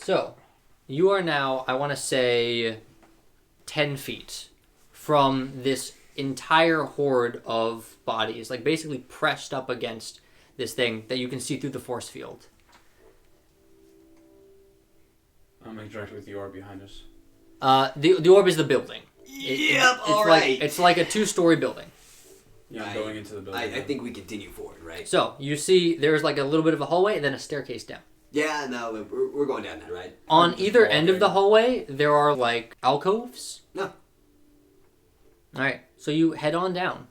So, you are now, I want to say, 10 feet from this entire horde of bodies, like basically pressed up against this thing that you can see through the force field. I'll make direct with the orb behind us. The orb is the building. Alright. It's like a 2-story building. Yeah, I'm going into the building. I think we continue forward, right? So, you see there's like a little bit of a hallway and then a staircase down. Yeah, no, we're going down that, right? On either end of the hallway, there are like alcoves. No. Alright, so you head on down.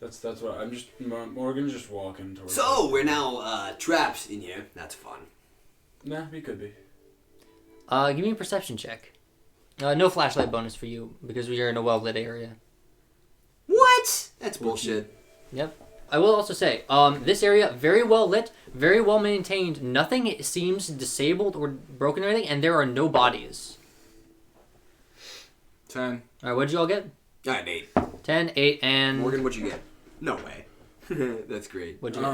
That's what I'm just. Morgan's just walking towards. So, we're now trapped in here. That's fun. Nah, we could be. Give me a perception check. No flashlight bonus for you because we are in a well-lit area. What? That's bullshit. Yep. I will also say, this area, very well lit, very well maintained. Nothing seems disabled or broken or anything, and there are no bodies. 10. Alright, what'd you all get? Alright, 8. 10, 8, and... Morgan, what'd you get? No way. That's great. What'd you get?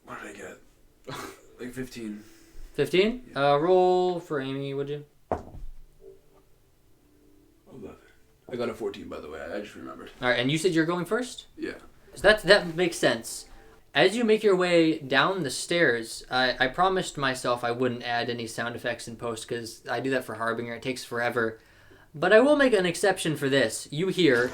What did I get? Like 15. 15? Roll for Amy, would you? 11. I got a 14, by the way. I just remembered. Alright, and you said you're going first? Yeah. So that makes sense. As you make your way down the stairs, I promised myself I wouldn't add any sound effects in post because I do that for Harbinger. It takes forever. But I will make an exception for this. You hear...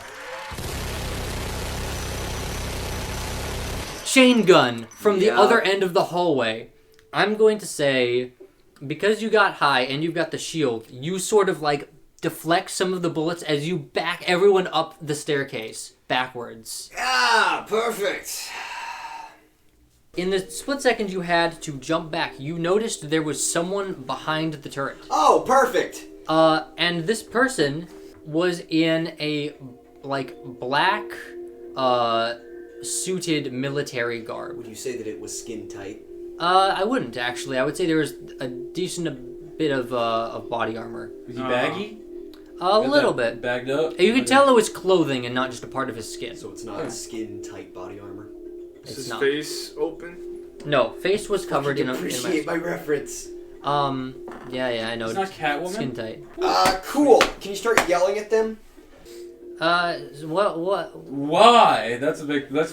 chain gun from the other end of the hallway. I'm going to say, because you got high and you've got the shield, you sort of like deflect some of the bullets as you back everyone up the staircase backwards. Ah, perfect. In the split second you had to jump back, you noticed there was someone behind the turret. Oh, perfect. And this person was in a like black suited military garb. Would you say that it was skin tight? I wouldn't actually. I would say there was a decent bit of body armor. Was he baggy? A little bit. Bagged up? You could tell it was clothing and not just a part of his skin. So it's not skin tight body armor? Is It's his not. face open? No, face was covered in a... Appreciate my reference. Yeah, I know. It's not Catwoman? Skin tight. Cool. Can you start yelling at them? What? Why? That's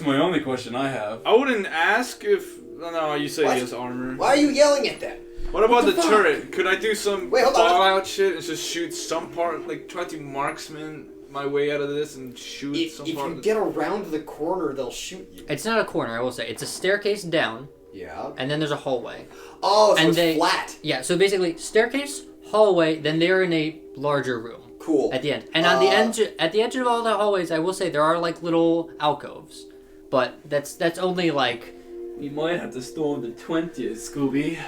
my only question I have. I wouldn't ask if... No, you say What? he has armor. Why are you yelling at them? What about What the the fuck? turret? Could I do some Wait, hold on. Fallout shit and just shoot some part, like try to marksman my way out of this and shoot If some you part? get around the corner, they'll shoot you. It's not a corner, I will say. It's a staircase down, Yeah. and then there's a hallway. Oh, so And it's flat. Yeah, so basically, staircase, hallway, then they're in a larger room. Cool. At the end. And on the edge of all the hallways, I will say there are like little alcoves. But that's only like... We might have to storm the 20th, Scooby.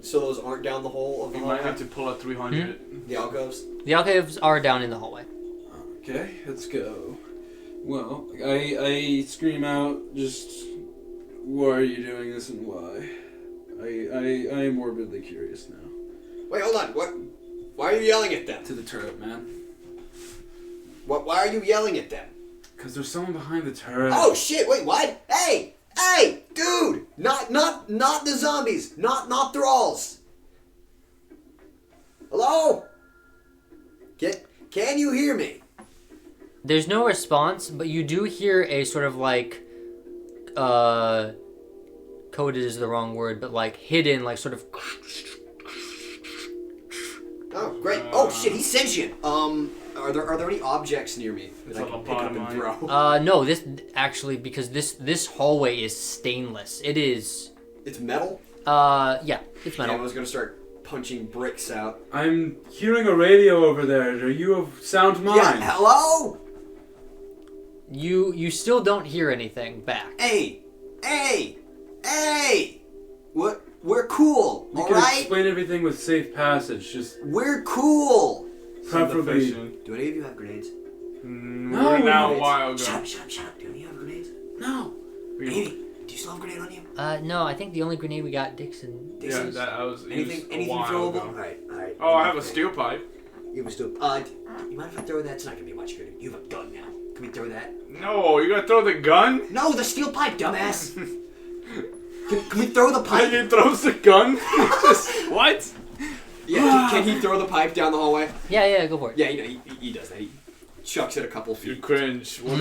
So those aren't down the hole of the We might hallway? have to pull a 300. The alcoves? The alcoves are down in the hallway. Okay, let's go. Well, I scream out, just, why are you doing this and why? I am morbidly curious now. Wait, hold on. What? Why are you yelling at them? To the turret, man. Why are you yelling at them? Because there's someone behind the turret. Oh shit! Wait, what? Hey, dude! Not the zombies. Not thralls. Hello? Can you hear me? There's no response, but you do hear a sort of like... coded is the wrong word, but like hidden, like sort of... Oh, great. Oh shit, he's sentient. Are there any objects near me that I can pick up and throw? No, this actually, because this hallway is stainless. It is... It's metal? Yeah, it's Yeah, I metal. was gonna start punching bricks out. I'm hearing a radio over there. Are you of sound mind? Yeah, hello? You still don't hear anything back. Hey! What? We're cool, You can alright? explain everything with safe passage. Just We're cool! preferably. Do any of you have grenades? No, We're now a Grenades? while ago. Shut up. Do any of you have grenades? No. Amy, do you still have a grenade on you? No, I think the only grenade we got, Dixon. Yeah, Dixon's? that I was Anything a while throwable? ago. Alright. Oh, I have a steel pipe. You have a steel. You mind if I throw that? It's not gonna be much good. You have a gun now. Can we throw that? No, you gonna throw the gun? No, the steel pipe, dumbass! Can we throw the pipe? He throws the gun. What? Yeah, can he throw the pipe down the hallway? Yeah, go for it. Yeah, he does that. He chucks it a couple feet. You cringe. What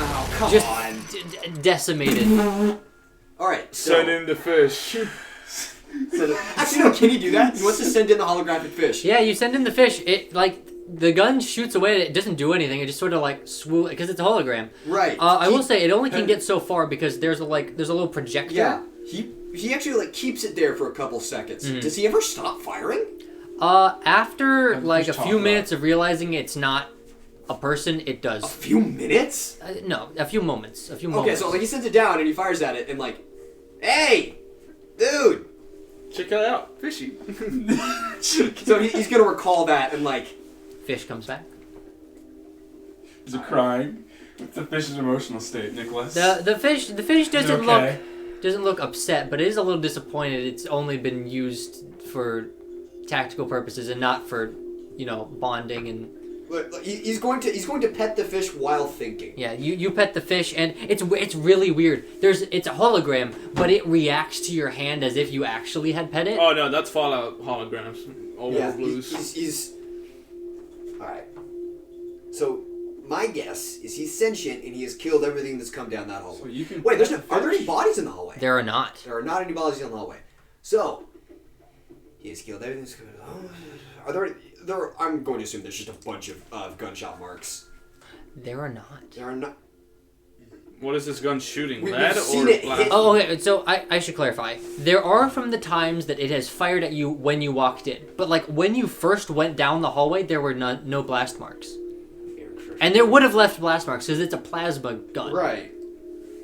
Oh, come Just on. decimated. Alright, so... Send in the fish. Actually, no, can he do that? He wants to send in the holographic fish. Yeah, you send in the fish. It, like, the gun shoots away. It doesn't do anything. It just sort of, like, swoop... Because it's a hologram. Right. I will say, it only can get so far because there's a little projector. Yeah. He actually, like, keeps it there for a couple seconds. Mm-hmm. Does he ever stop firing? After, like, a talk few about minutes of realizing it's not a person, it does. A few minutes? No, a few moments. Okay, so, like, he sends it down and he fires at it and, like, hey! Dude! Check it out. Fishy. So he's gonna recall that and, like... Fish comes back. Is it crying? What's the fish's emotional state, Nicholas? The fish doesn't okay? look upset, but it is a little disappointed. It's only been used for tactical purposes and not for, bonding and. He's going to pet the fish while thinking. Yeah, you pet the fish and it's really weird. It's a hologram, but it reacts to your hand as if you actually had pet it. Oh no, that's Fallout holograms. All Yeah, over blues. he's... Alright. So, my guess is he's sentient and he has killed everything that's come down that hallway. So you can Wait, pet are the there any fish? bodies in the hallway? There are not. There are not any bodies in the hallway. So, he has killed everything that's come down. Are there... I'm going to assume there's just a bunch of gunshot marks. There are not. There are not... What is this gun shooting? We've Lead seen or it black? hit- Oh, okay. So I should clarify. There are from the times that it has fired at you when you walked in, but like when you first went down the hallway, there were no blast marks, and there would have left blast marks because it's a plasma gun. Right.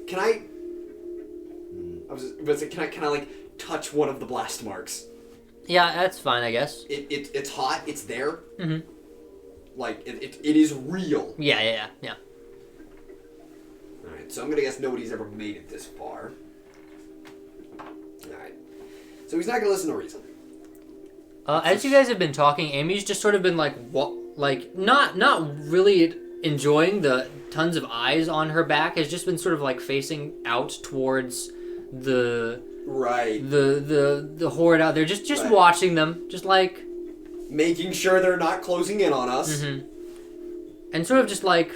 Can I... Can I like touch one of the blast marks? Yeah, that's fine, I guess. It's hot. It's there. Mm-hmm. Like it is real. Yeah. All right. So I'm gonna guess nobody's ever made it this far. All right. So he's not gonna listen to reason. As you guys have been talking, Amy's just sort of been like, not really enjoying the tons of eyes on her back. Has just been sort of like facing out towards the horde out there, just Right. watching them, just like Making sure they're not closing in on us. mm-hmm. And sort of just like,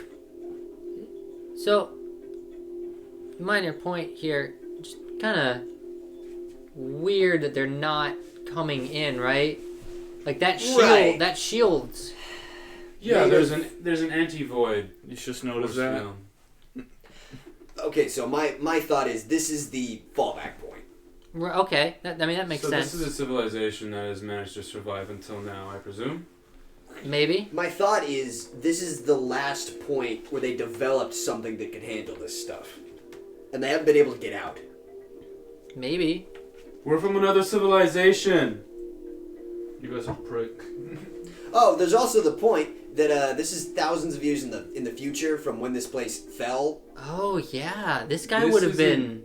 so minor point here, just kind of weird that they're not coming in, right? Like that shield, Right. that shield's. Yeah, there's an anti-void. You just noticed force that. field. Okay, so my thought is this is the fallback point. Okay, that makes So sense. this is a civilization that has managed to survive until now, I presume. Maybe. My thought is this is the last point where they developed something that could handle this stuff, and they haven't been able to get out. Maybe. We're from another civilization. You guys are prick. Oh, there's also the point that this is thousands of years in the future from when this place fell. Oh yeah, this guy This would have isn't- been.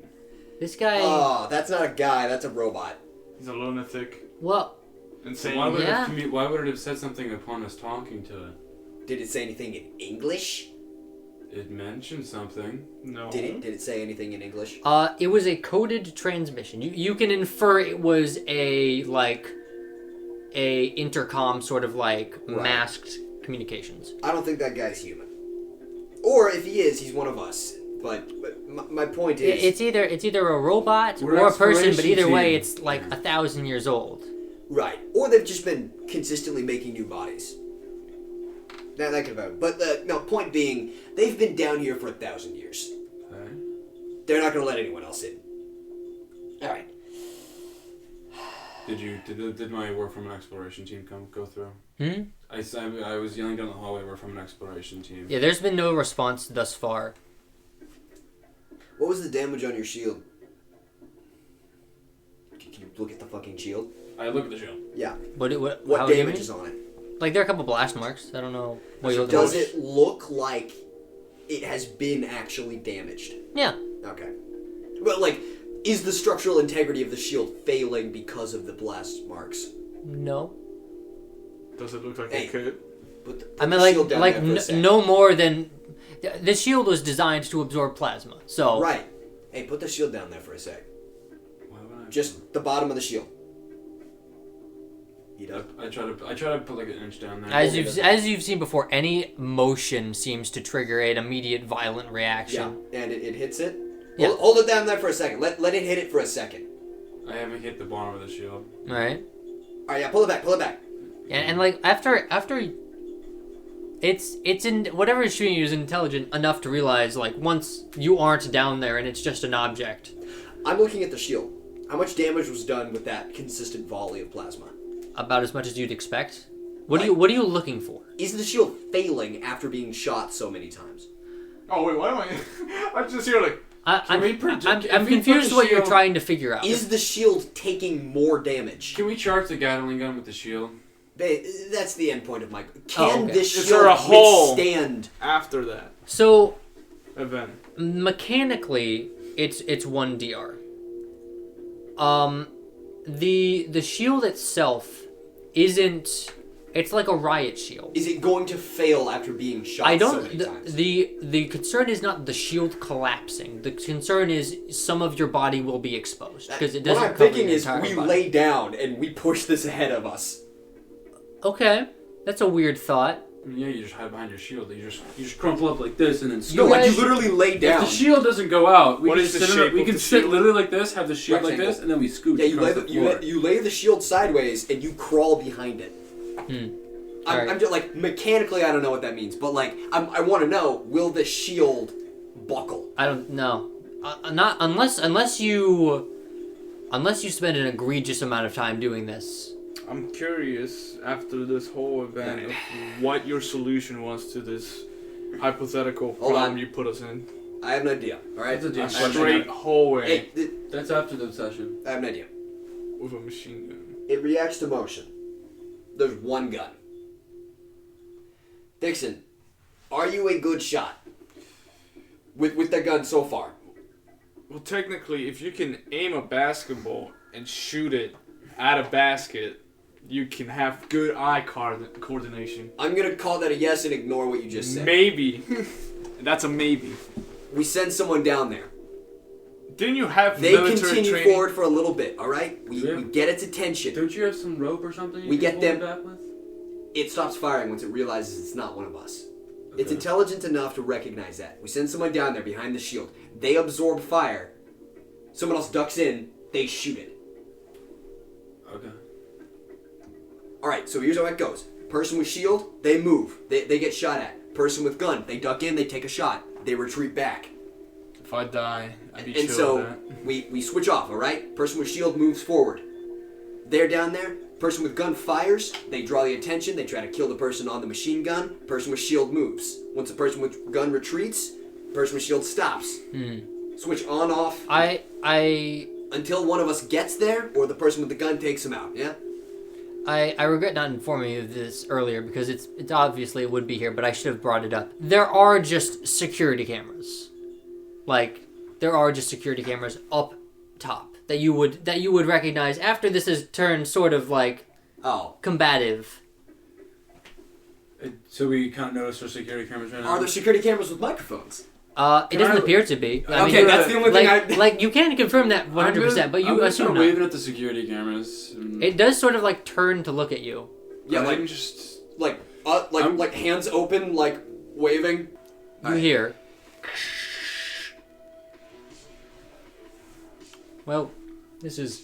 This guy. Oh, that's not a guy. That's a robot. He's a lunatic. Well, Insane. Why would, Yeah. why would it have said something upon us talking to it? Did it say anything in English? It mentioned something. No. Did it say anything in English? it was a coded transmission. You can infer it was a intercom sort of like Right. masked communications. I don't think that guy's human. Or if he is, he's one of us. But my point is, It's either a robot We're or a person, but exploration either way, team. it's like 1,000 years old. right? Or they've just been consistently making new bodies. That could have. But no. Point being, they've been down here for 1,000 years. Okay. They're not going to let anyone else in. All right. Did my work from an exploration team go through? Hmm? I was yelling down the hallway. We're from an exploration team. Yeah, there's been no response thus far. What was the damage on your shield? Can you look at the fucking shield? I look at the shield. Yeah. What What how do you damage mean? is on it? Like there are a couple blast marks. I don't know what you're looking Does for. it look like it has been actually damaged? Yeah. Okay. Well, like, is the structural integrity of the shield failing because of the blast marks? No. Does it look like Hey. a kid? Put I mean, the shield down there for a sec. no more than the shield was designed to absorb plasma. So Right. Hey, put the shield down there for a sec. Why would I? Just the bottom of the shield. You know? I try to put like an inch down there. As you've seen before, any motion seems to trigger an immediate violent reaction. Yeah, and it hits it. Yeah. Hold it down there for a second. Let it hit it for a second. I haven't hit the bottom of the shield. All right. All right, yeah, pull it back. And like after it's in whatever is shooting you is intelligent enough to realize like once you aren't down there and it's just an object. I'm looking at the shield. How much damage was done with that consistent volley of plasma? About as much as you'd expect. What are you looking for? Is the shield failing after being shot so many times? Oh wait, why am I? I'm just here like. I'm if we confused put the what you're shield- trying to figure out. Is the shield taking more damage? Can we charge the Gatling gun with the shield? That's the end point of my... Can okay. this Is there shield a hole? withstand... After that So event. mechanically, it's 1 DR. The shield itself isn't. It's like a riot shield. Is it going to fail after being shot I so don't. many times? The concern is not the shield collapsing. The concern is some of your body will be exposed because it doesn't. What I'm cover thinking your is entire we body. lay down and we push this ahead of us. Okay, that's a weird thought. I mean, yeah, you just hide behind your shield. You just crumple up like this and then No, scoot. like guys- you literally lay If down. the shield doesn't go out, we What can is the sit, shape we of can the sit shield? literally like this, have the shield like Rectangle. this, and then we scoot Yeah, you lay, across the, the floor. you lay the shield sideways and you crawl behind it. Alright. I'm just like mechanically, I don't know what that means, but like I want to know: will the shield buckle? I don't know. Not unless you spend an egregious amount of time doing this. I'm curious after this whole event of what your solution was to this hypothetical Hold problem on. you put us in. I have an idea. All right, That's a damn I have an Straight idea. hallway Hey, That's after the session. I have an idea. with a machine gun. It reacts to motion. There's one gun. Dixon, are you a good shot with the gun so far? Well, technically, if you can aim a basketball and shoot it at a basket, you can have good eye coordination. I'm gonna call that a yes and ignore what you just said. Maybe. That's a maybe. We send someone down there. Didn't you have They military continue training? forward for a little bit. All right, Yeah. we get its attention. Don't you have some rope or something? You We can get pull them- it back with? It stops firing once it realizes it's not one of us. It's Okay. intelligent enough to recognize that. We send someone down there behind the shield. They absorb fire. Someone else ducks in. They shoot it. Okay. All right, so here's how it goes. Person with shield, they move. They get shot at. Person with gun, they duck in, they take a shot. They retreat back. If I die, I'd be And chill so with that. we switch off, all right? Person with shield moves forward. They're down there. Person with gun fires. They draw the attention. They try to kill the person on the machine gun. Person with shield moves. Once the person with gun retreats, person with shield stops. Switch on, off, I until one of us gets there or the person with the gun takes him out, yeah? I regret not informing you of this earlier because it's obviously it would be here, but I should have brought it up. There are just security cameras. Like there are just security cameras up top that you would recognize after this has turned sort of like Oh. combative. So we can't notice our security cameras right now? Are there security cameras with microphones? It doesn't I- appear to be. I Okay, mean, that's the only thing like you can confirm that 100%, but you I'm assume start not. waving at the security cameras. And It does sort of like turn to look at you. Yeah, I'm like just... like hands open, like waving. You hear. Well, this is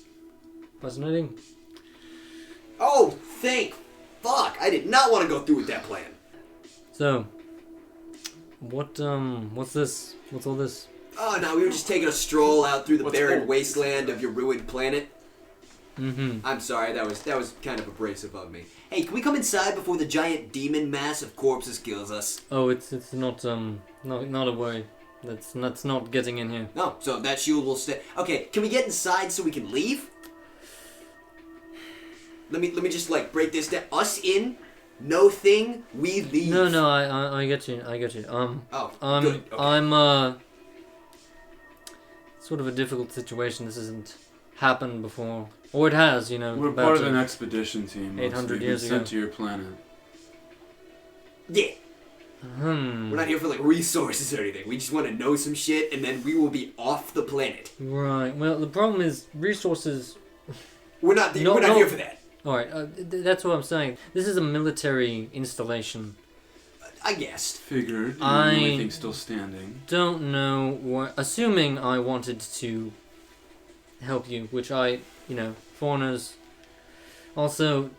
fascinating. Oh, thank fuck! I did not want to go through with that plan. So, what's this? What's all this? Oh no, we were just taking a stroll out through the What's barren old? wasteland of your ruined planet. Mm-hmm. I'm sorry, that was kind of abrasive of me. Hey, can we come inside before the giant demon mass of corpses kills us? Oh, it's not not a worry. That's not getting in here. No, so that shield will stay. Okay, can we get inside so we can leave? Let me just like break this down. Us in, no thing. We leave. No, I get you. I get you. Oh, I'm good. Okay. sort of a difficult situation. This hasn't happened before, or it has. You know, We're about part of to- an expedition team. 800 we've been years sent ago. to your planet. Yeah. We're not here for like resources or anything. We just want to know some shit, and then we will be off the planet. Right. Well, the problem is resources. We're not here for that. All right. That's what I'm saying. This is a military installation. I guess. Figured. The I only thing still standing. don't know what. Assuming I wanted to help you, which foreigners. Also,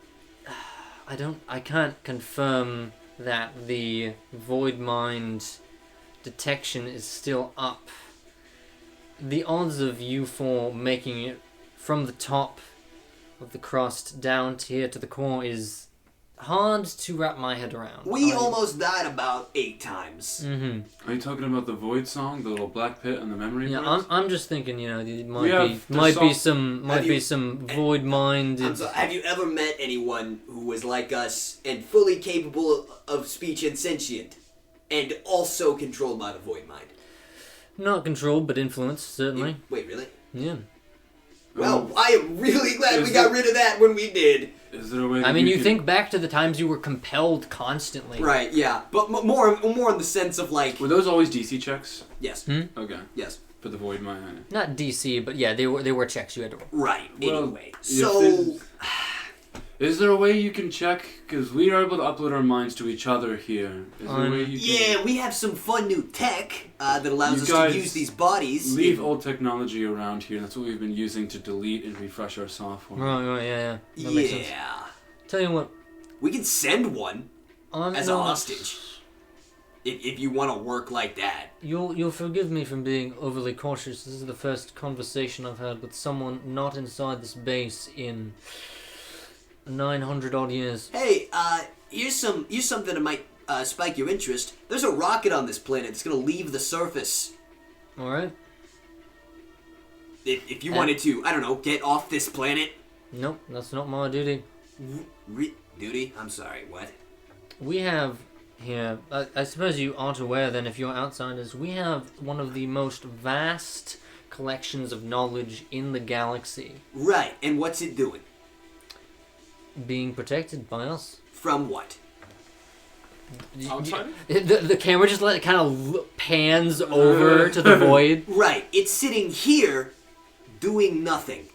I can't confirm that the void mind detection is still up. The odds of you four making it from the top of the crust down to here to the core is hard to wrap my head around. We almost died about 8 times. Mm-hmm. Are you talking about the void song, the little black pit and the memory? Yeah, I'm just thinking, it might be some void mind. Have you ever met anyone who was like us and fully capable of speech and sentient, and also controlled by the void mind? Not controlled, but influenced, certainly. Wait, really? Yeah. Well, I am really glad we got rid of that when we did. Is there a way? I mean, you think back to the times you were compelled constantly. Right, yeah. But more in the sense of like... Were those always DC checks? Yes. Okay. Yes. For the void mind. Not DC, but yeah, they were checks you had to roll. Right, Well, anyway. So... Is there a way you can check? Because we are able to upload our minds to each other here. Is there a way you can... Yeah, we have some fun new tech that allows You us guys to use these bodies. Leave old technology around here. That's what we've been using to delete and refresh our software. Right, yeah. That makes sense. Yeah. Tell you what. We can send one as a not- hostage. If you want to work like that. You'll forgive me from being overly cautious. This is the first conversation I've had with someone not inside this base in 900 odd years. Hey, here's something that might spike your interest. There's a rocket on this planet that's going to leave the surface. Alright. If you wanted to, I don't know, get off this planet. Nope, that's not my duty. Duty? I'm sorry, what? We have here, I suppose you aren't aware then if you're outsiders, we have one of the most vast collections of knowledge in the galaxy. Right, and what's it doing? Being protected by us. From what? Outside? The camera just kind of pans over to the void. Right, it's sitting here doing nothing.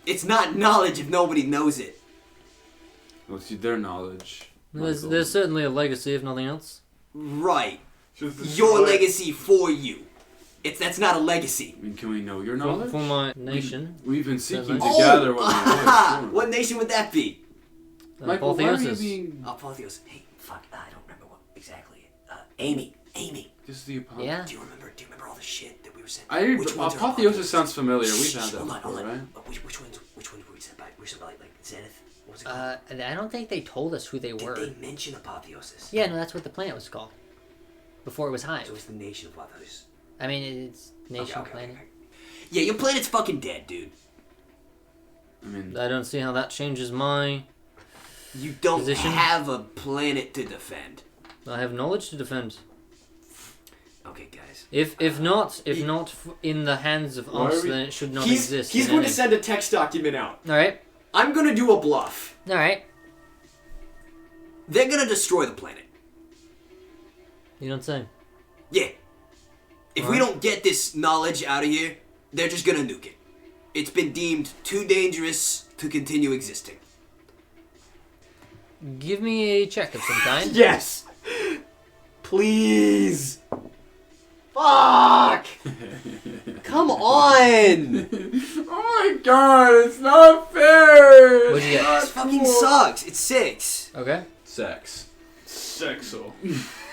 It's not knowledge if nobody knows it. Well, see, their knowledge. There's certainly a legacy, if nothing else. Right. Just Your legacy for you. That's not a legacy. I mean, can we know your knowledge? For my nation. We've been seeking to Oh, gather what we know. What nation would that be? Michael, why are you Apotheosis. being... Apotheosis. Hey, fuck, I don't remember what exactly. Amy. This is the Apotheosis. Yeah. Do you remember all the shit that we were sent? Apotheosis sounds familiar. We've had that Hold before, on. right? Which ones were we sent by? We were sent by like Zenith? What was it called? I don't think they told us who they were. Did they mention Apotheosis? Yeah, no, that's what the planet was called. Before it was Hive. So it's the nation of Apotheosis. I mean, it's nation planet. Okay. Yeah, your planet's fucking dead, dude. I mean... I don't see how that changes my... You don't Position? have a planet to defend. I have knowledge to defend. Okay, guys. If not in the hands of us, then it should not exist. He's going to send a text document out. Alright. I'm going to do a bluff. Alright. They're going to destroy the planet. You don't say. Yeah. If we don't get this knowledge out of here, they're just going to nuke it. It's been deemed too dangerous to continue existing. Give me a check of some kind. Yes! Please! Fuck! Come on! Oh my god, it's not fair! What'd you get? This fucking sucks. It's 6. Okay. Sex. Sexo.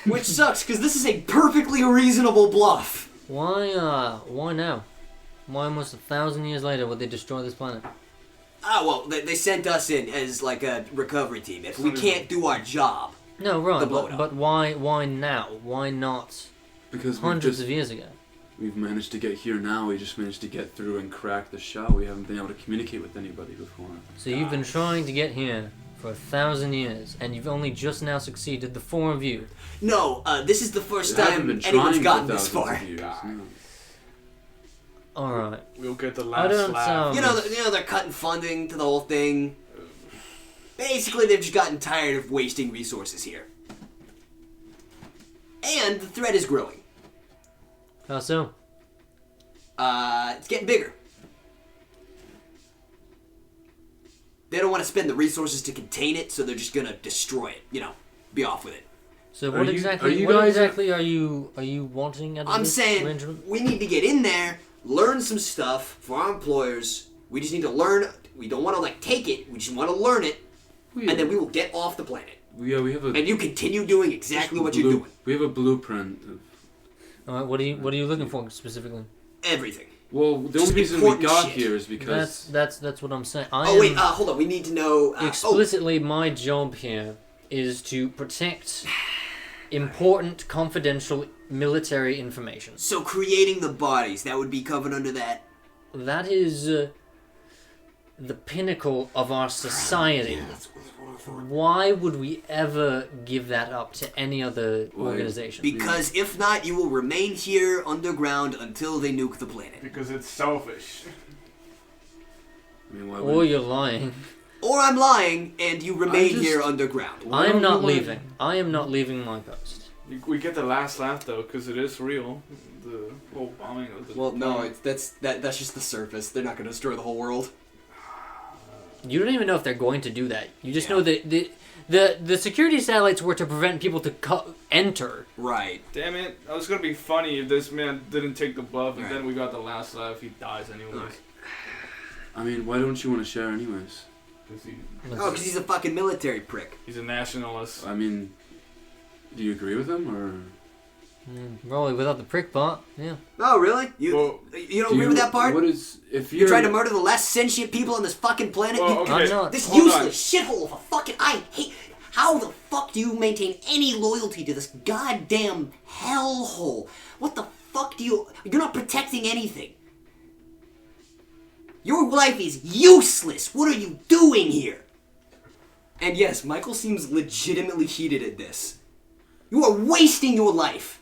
Which sucks, because this is a perfectly reasonable bluff. Why now? Why almost 1,000 years later would they destroy this planet? Ah, well, they sent us in as like a recovery team. If we can't do our job, No, right, blow it up. but why now? Why not Because hundreds of years ago? we've managed to get here now. We just managed to get through and crack the shell. We haven't been able to communicate with anybody before. So you've been trying to get here for 1,000 years, and you've only just now succeeded, the 4 of you. no. This is the first They haven't time been anyone's trying gotten for this thousands far. of years, no. Alright. We'll get the I last don't, laugh. You know, they're cutting funding to the whole thing. Basically, they've just gotten tired of wasting resources here. And the threat is growing. How so? It's getting bigger. They don't want to spend the resources to contain it, so they're just gonna destroy it. You know, be off with it. So Are what you- exactly? are you What guys- exactly are you wanting out of I'm this saying arrangement? we need to get in there, learn some stuff for our employers. We just need to learn. We don't want to like take it. We just want to learn it, and then we will get off the planet. we have a And you continue doing exactly what you're doing. We have a blueprint of. All right, what are you looking for specifically? Everything. Well, the Just only reason we important got shit. here is because That's what I'm saying. I Oh wait, am- hold on. We need to know. explicitly, my job here is to protect important, confidential military information. So creating the bodies, that would be covered under that. That is the pinnacle of our society. Why would we ever give that up to any other Why? organization? Because if not, you will remain here underground until they nuke the planet. Because it's selfish. I mean, why Or wouldn't- you're lying. Or I'm lying, and you remain just- here underground. Why I am don't not you wanna- leaving. I am not leaving my post. We get the last laugh though, because it is real. The whole bombing of the. Well, no, that's just the surface. They're not going to destroy the whole world. You don't even know if they're going to do that. You just know that the security satellites were to prevent people to enter. Right. Damn it! I was gonna be funny if this man didn't take the buff, and Right. then we got the last laugh. He dies anyways. Right. I mean, why don't you want to share anyways? 'Cause Oh, because he's a fucking military prick. he's a nationalist. I mean, do you agree with him or? Probably without the prick part. Yeah. Oh, really? You Well, you don't agree with that part? What is if You're trying to murder the last sentient people on this fucking planet? Well, You- okay. I'm not. This Hold useless shithole of a fucking... I hate... How the fuck do you maintain any loyalty to this goddamn hellhole? What the fuck do you... You're not protecting anything. Your life is useless. What are you doing here? And yes, Michael seems legitimately heated at this. You are wasting your life.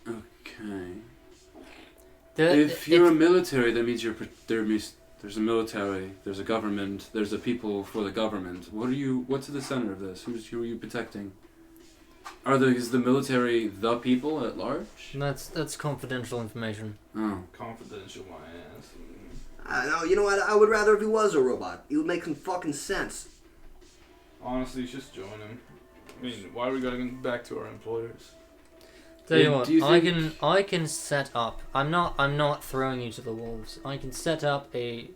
Okay. The- If you're a military, that means there's a military, there's a government, there's a people for the government. What's at the center of this? Who are you protecting? Is the military the people at large? that's confidential information. Oh. Confidential, my ass. No, you know what? I would rather if he was a robot. It would make some fucking sense. Honestly, just join him. I mean, why are we going back to our employers? Tell you Yeah, what, do you think- I can set up. I'm not throwing you to the wolves. I can set up a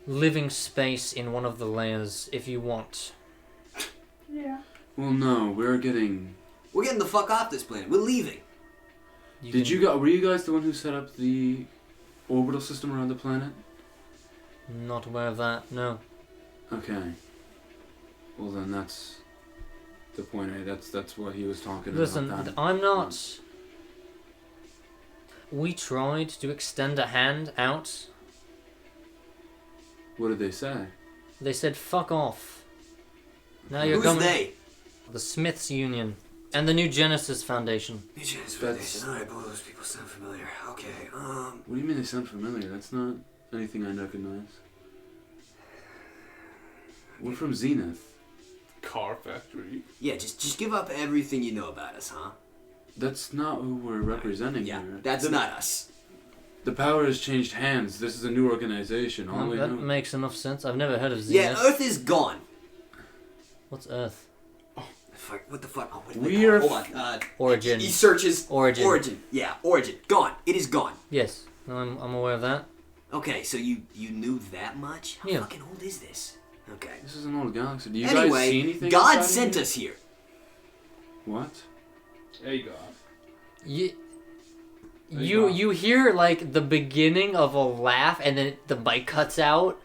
living space in one of the layers if you want. Well, no, We're getting the fuck off this planet. We're leaving. Were you guys the one who set up the orbital system around the planet? Not aware of that. No. Okay. Well, then that's the point. That's what he was talking Listen, about. I'm not. We tried to extend a hand out. What did they say? They said fuck off. Now you're Who's coming. they? The Smiths Union and the New Genesis Foundation. That's- Alright, boy, those people sound familiar. Okay, What do you mean they sound familiar? That's not anything I recognize. We're from Zenith. Car factory. Yeah, just give up everything you know about us, huh? That's not who we're representing Yeah, here. that's not us. The power has changed hands. This is a new organization. All we that know. makes enough sense. I've never heard of Yeah, Zenith. Earth is gone. What's Earth? Fuck, what the fuck? Oh, what We're Hold on. Origin. He searches. Origin. Origin. Yeah, origin. Gone. It is gone. Yes, I'm aware of that. Okay, so you knew that much? How Yeah. fucking old is this? Okay. This is an old galaxy. Do you guys see Anyway, anything? God inside of sent here? us here. What? Hey, God. You, There you go. you hear like the beginning of a laugh, and then the mic cuts out,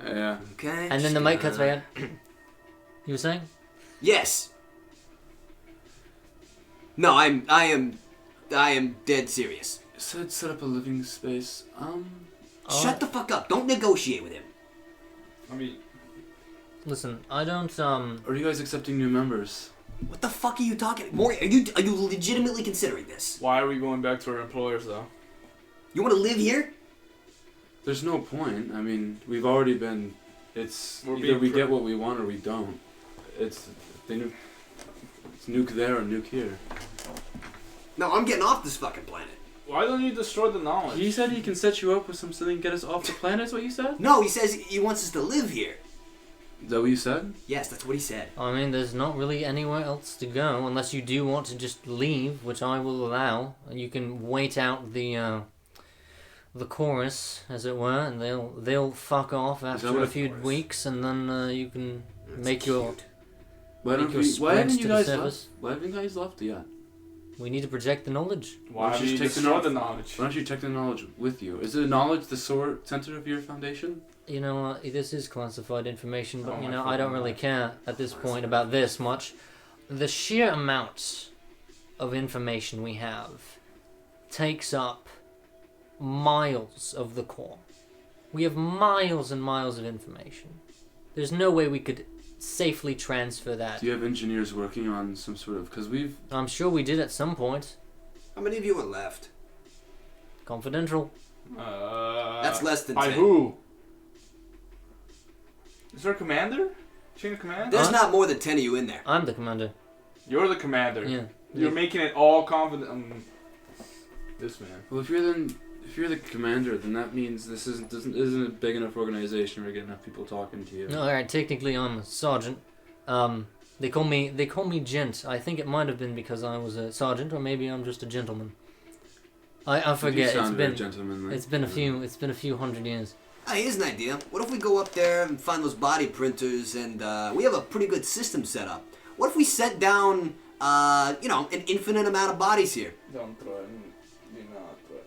Yeah. Okay. and then the mic cuts back in. You were saying? Yes. No, I am dead serious. Said set up a living space. Shut the fuck up. Don't negotiate with him. I mean, Listen, I don't Are you guys accepting new members? What the fuck are you talking? Maury, are you legitimately considering this? why are we going back to our employers though? You want to live here? There's no point. I mean, we've already been. We're Either being we get what we want or we don't. It's nuke there or nuke here. No, I'm getting off this fucking planet. Why don't you destroy the knowledge? He said he can set you up with something and get us off the planet. Is what you said? No, he says he wants us to live here. Is that what you said? Yes, that's what he said. I mean, there's not really anywhere else to go unless you do want to just leave, which I will allow. You can wait out the chorus, as it were, and they'll fuck off after a few weeks, and then you can make your Why haven't you guys left? Why haven't you guys left yet? We need to project the knowledge. Why don't you destroy the knowledge? Why don't you take the knowledge with you? Is the knowledge the center of your foundation? You know, this is classified information, but I don't really care at this point about this much. The sheer amounts of information we have takes up miles of the core. We have miles and miles of information. There's no way we could safely transfer that. Do you have engineers working on some sort of... Because we've... I'm sure we did at some point. How many of you are left? Confidential. That's less than 10. By who? Is there a commander? Chain of command? There's not more than 10 of you in there. I'm the commander. You're the commander. Yeah. You're making it all confident. This man. Well, if you're the commander, then that means this isn't a big enough organization where you get enough people talking to you. No, alright, technically I'm a sergeant. They call me gent. I think it might have been because I was a sergeant, or maybe I'm just a gentleman. I forget. It's been a few hundred years. Here's an idea. What if we go up there and find those body printers, and we have a pretty good system set up. What if we set down, an infinite amount of bodies here? Don't try.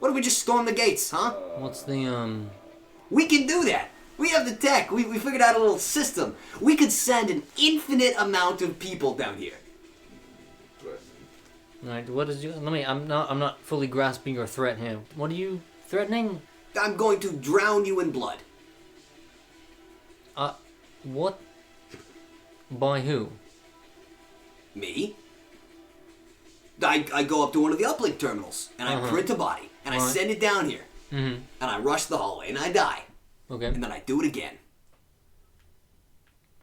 What if we just storm the gates, huh? What's the, We can do that. We have the tech. We figured out a little system. We could send an infinite amount of people down here. Alright, what is you... I'm not fully grasping your threat here. What are you threatening? I'm going to drown you in blood. What? By who? Me? I go up to one of the uplink terminals, and I print a body, and I send it down here. Mm-hmm. And I rush the hallway, and I die. Okay. And then I do it again.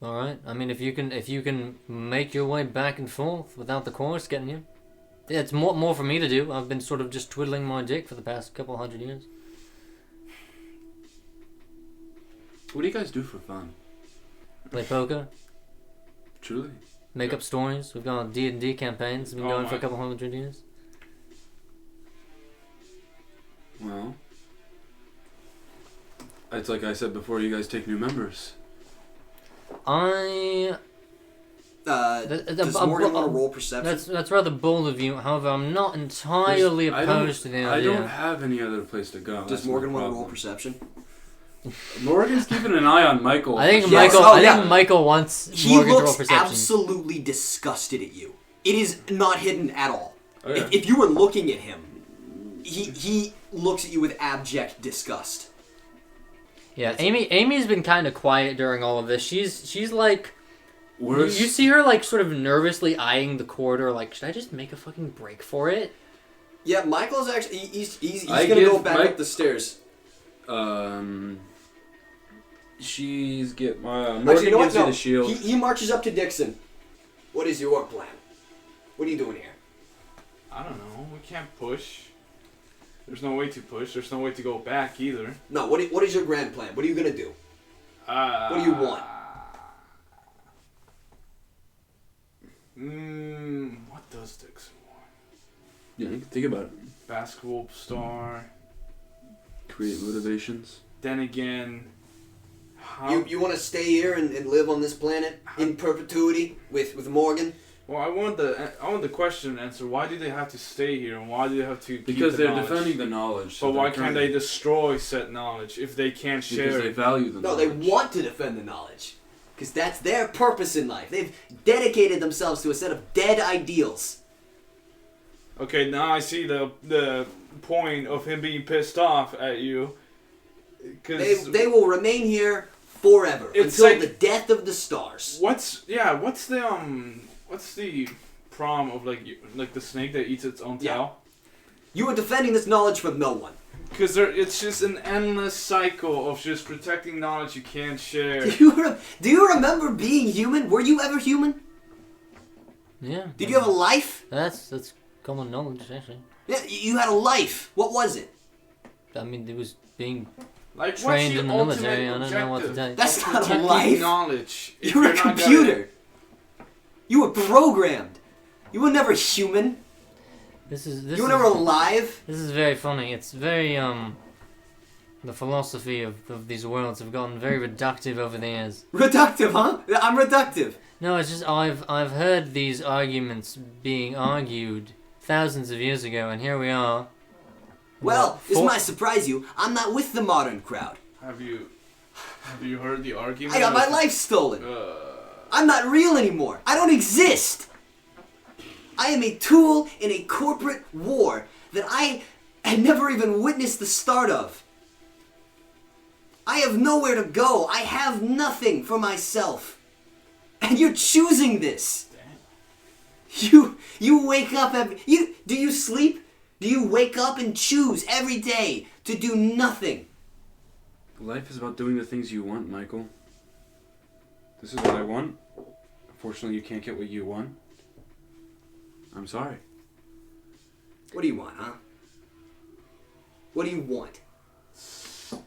Alright, I mean, if you can make your way back and forth without the chorus getting you. It's more for me to do. I've been sort of just twiddling my dick for the past couple hundred years. What do you guys do for fun? Play poker. Truly? Make up stories. We've got D&D campaigns. We've been going for a couple hundred years. Well, it's like I said before, you guys take new members. Does Morgan want to roll perception? That's rather bold of you. However, I'm not entirely opposed to the idea. I don't have any other place to go. Does Morgan want to roll perception? Morgan's keeping an eye on Michael. I think Michael wants Morgan to roll perception. He looks absolutely disgusted at you. It is not hidden at all. Oh, yeah. If you were looking at him, he looks at you with abject disgust. Yeah, Amy's been kind of quiet during all of this. She's like, you Worse. see her like sort of nervously eyeing the corridor, like, should I just make a fucking break for it? Yeah, Michael's actually he's gonna go back up the stairs. She's Morgan Actually, you know gives you the shield. He marches up to Dixon. What is your plan? What are you doing here? I don't know. We can't push. There's no way to push. There's no way to go back either. No, what is your grand plan? What are you gonna do? What do you want? What does Dixon want? Yeah, think about it. Basketball star. Create motivations. Then again, You want to stay here and live on this planet in perpetuity with Morgan? Well, I want the question answered. Why do they have to stay here, and why do they have to? Because keep the they're knowledge? defending the knowledge. But why can't they destroy said knowledge if they can't share Because they it? value the No, knowledge. they want to defend the knowledge. Because that's their purpose in life. They've dedicated themselves to a set of dead ideals. Okay, now I see the point of him being pissed off at you. They will remain here forever It's until like- the death of the stars. What's the prom of like the snake that eats its own tail? You are defending this knowledge from no one. Because it's just an endless cycle of just protecting knowledge you can't share. Do you remember being human? Were you ever human? Yeah. Did you have a life? That's common knowledge, actually. Yeah, you had a life. What was it? I mean, it was being Like, trained what's in the the ultimate military. I don't know what to objective tell you. That's of not a protecting life. knowledge. if You're a not gonna- computer. You were programmed. You were never human. This You were never alive. This is very funny. It's very the philosophy of these worlds have gotten very reductive over the years. Reductive, huh? I'm reductive. No, it's just I've heard these arguments being argued thousands of years ago, and here we are. Well, this for- might surprise you. I'm not with the modern crowd. Have you heard the argument? I got my of- life stolen. I'm not real anymore. I don't exist. I am a tool in a corporate war that I had never even witnessed the start of. I have nowhere to go. I have nothing for myself. And you're choosing this. You wake up do you sleep? Do you wake up and choose every day to do nothing? Life is about doing the things you want, Michael. This is what I want. Unfortunately, you can't get what you want. I'm sorry. What do you want, huh? What do you want?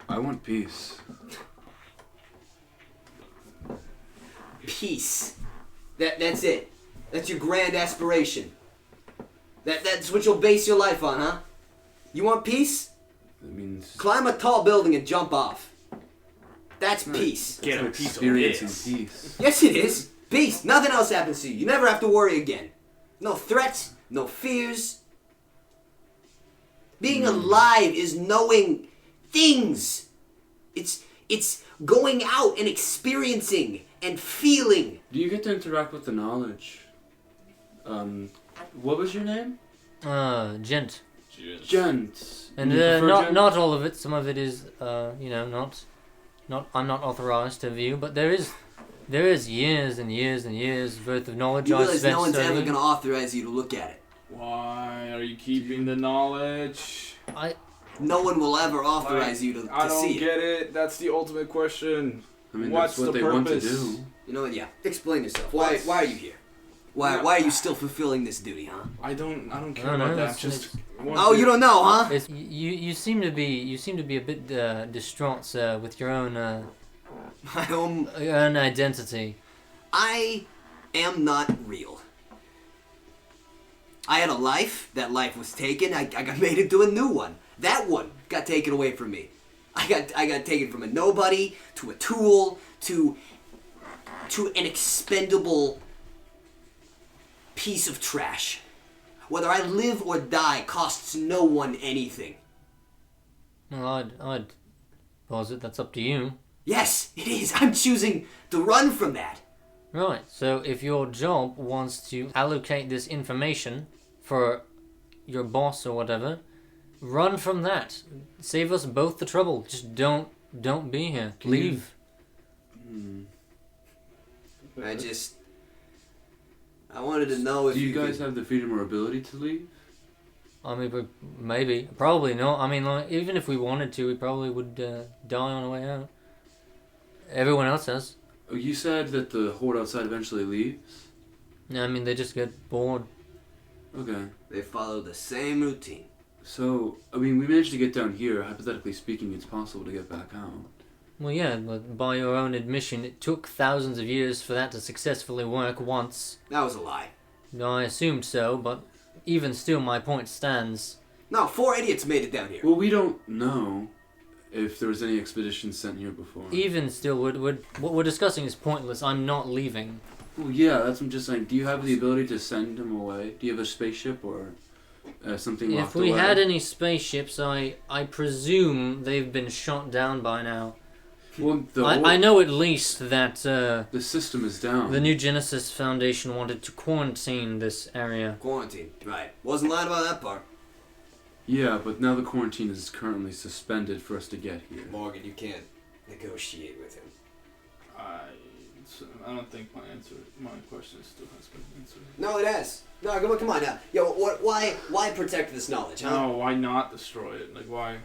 I want peace. Peace. That's it. That's your grand aspiration. That's what you'll base your life on, huh? You want peace? That means Climb a tall building and jump off. That's peace. Get a that's piece of experiencing this. peace. Yes, it is. Peace. Nothing else happens to you. You never have to worry again. No threats, no fears. Being alive is knowing things. It's going out and experiencing and feeling. Do you get to interact with the knowledge? What was your name? Gent. Gent. And You prefer not Gent? not all of it. Some of it is not I'm not authorized to view, but there is years and years and years worth of knowledge You I've realize spent no one's ever studying. going to authorize you to look at it. Why are you keeping the knowledge? No one will ever authorize you to I don't see it. get it. That's the ultimate question. I mean, What's that's what the they want to purpose? do. You know what? Yeah. Explain yourself. Why are you here? Why are you still fulfilling this duty, huh? I don't care I don't know, about that. it's- Just Oh, you don't know, huh? It's, you seem to be a bit distraught, sir, with your own My own. identity. I am not real. I had a life. That life was taken. I got made into a new one. That one got taken away from me. I got taken from a nobody to a tool to an expendable piece of trash. Whether I live or die costs no one anything. Well, I'd posit that's up to you. Yes, it is. I'm choosing to run from that. Right. So if your job wants to allocate this information for your boss or whatever, run from that. Save us both the trouble. Just don't be here. Can you- Leave. I wanted to know if Do you guys could... have the freedom or ability to leave? I mean, maybe, probably not. I mean, like, even if we wanted to, we probably would die on the way out. Everyone else has. Oh, you said that the horde outside eventually leaves? I mean, they just get bored. Okay. They follow the same routine. So, I mean, we managed to get down here. Hypothetically speaking, it's possible to get back out. Well, yeah, but by your own admission, it took thousands of years for that to successfully work once. That was a lie. I assumed so, but even still, my point stands. No, 4 idiots made it down here. Well, we don't know if there was any expeditions sent here before. Even still, what we're discussing is pointless. I'm not leaving. Well, yeah, that's what I'm just saying. Do you have the ability to send them away? Do you have a spaceship or something locked If we away? had any spaceships, I presume they've been shot down by now. Well, I know at least that the system is down. the New Genesis Foundation wanted to quarantine this area. Quarantine. Right. Wasn't lying about that part. Yeah, but now the quarantine is currently suspended for us to get here. Morgan, you can't negotiate with him. I don't think my question still has been answered. No, it has. No, come on now. Yo, why protect this knowledge, huh? No, why not destroy it? Like, why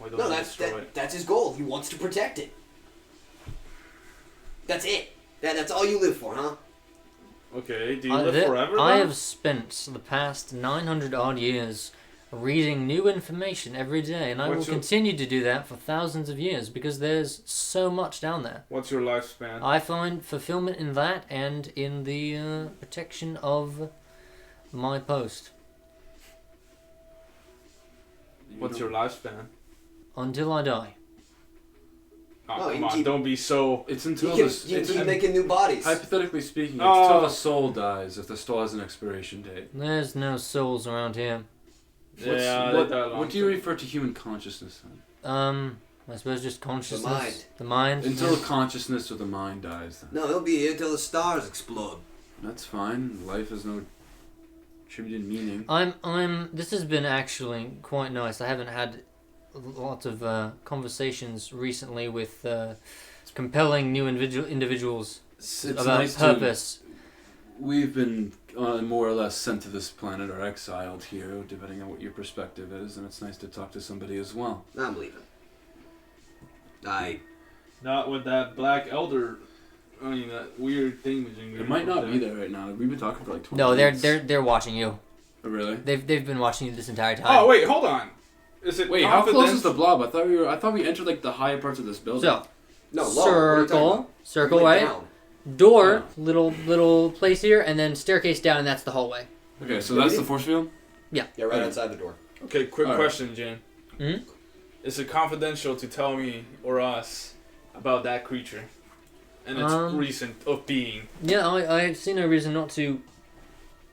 don't No, you destroy it? that's his goal. He wants to protect it. That's it. That's all you live for, huh? Okay, do you live forever, I then? have spent the past 900 odd years reading new information every day, and I will continue to do that for thousands of years because there's so much down there. What's your lifespan? I find fulfillment in that and in the protection of my post. What's your lifespan? Until I die. Oh, come on, don't be so... It's until you keep making new bodies. Hypothetically speaking, it's until the soul dies if the soul has an expiration date. There's no souls around here. What do you refer to human consciousness then? I suppose just consciousness. The mind. The mind. Until the consciousness or the mind dies then. No, he'll be here until the stars explode. That's fine. Life has no attributed meaning. This has been actually quite nice. I haven't had lots of conversations recently with compelling new individuals about nice purpose. We've been more or less sent to this planet or exiled here, depending on what your perspective is, and it's nice to talk to somebody as well. I'm leaving. Not with that black elder... I mean, that weird thing. It might not be there right now. We've been talking for like 20 No, minutes. they're watching you. Oh, really? They've been watching you this entire time. Oh, wait, hold on. Is it Wait, how close is the blob? I thought we entered like the higher parts of this building. So, No, lower. circle, right? Down. Door, little place here, and then staircase down, and that's the hallway. Okay, so that's the force field? Yeah, right outside the door. Okay, quick All right. question, Jen. Hmm? Is it confidential to tell me or us about that creature and its reason of being? Yeah, I see no reason not to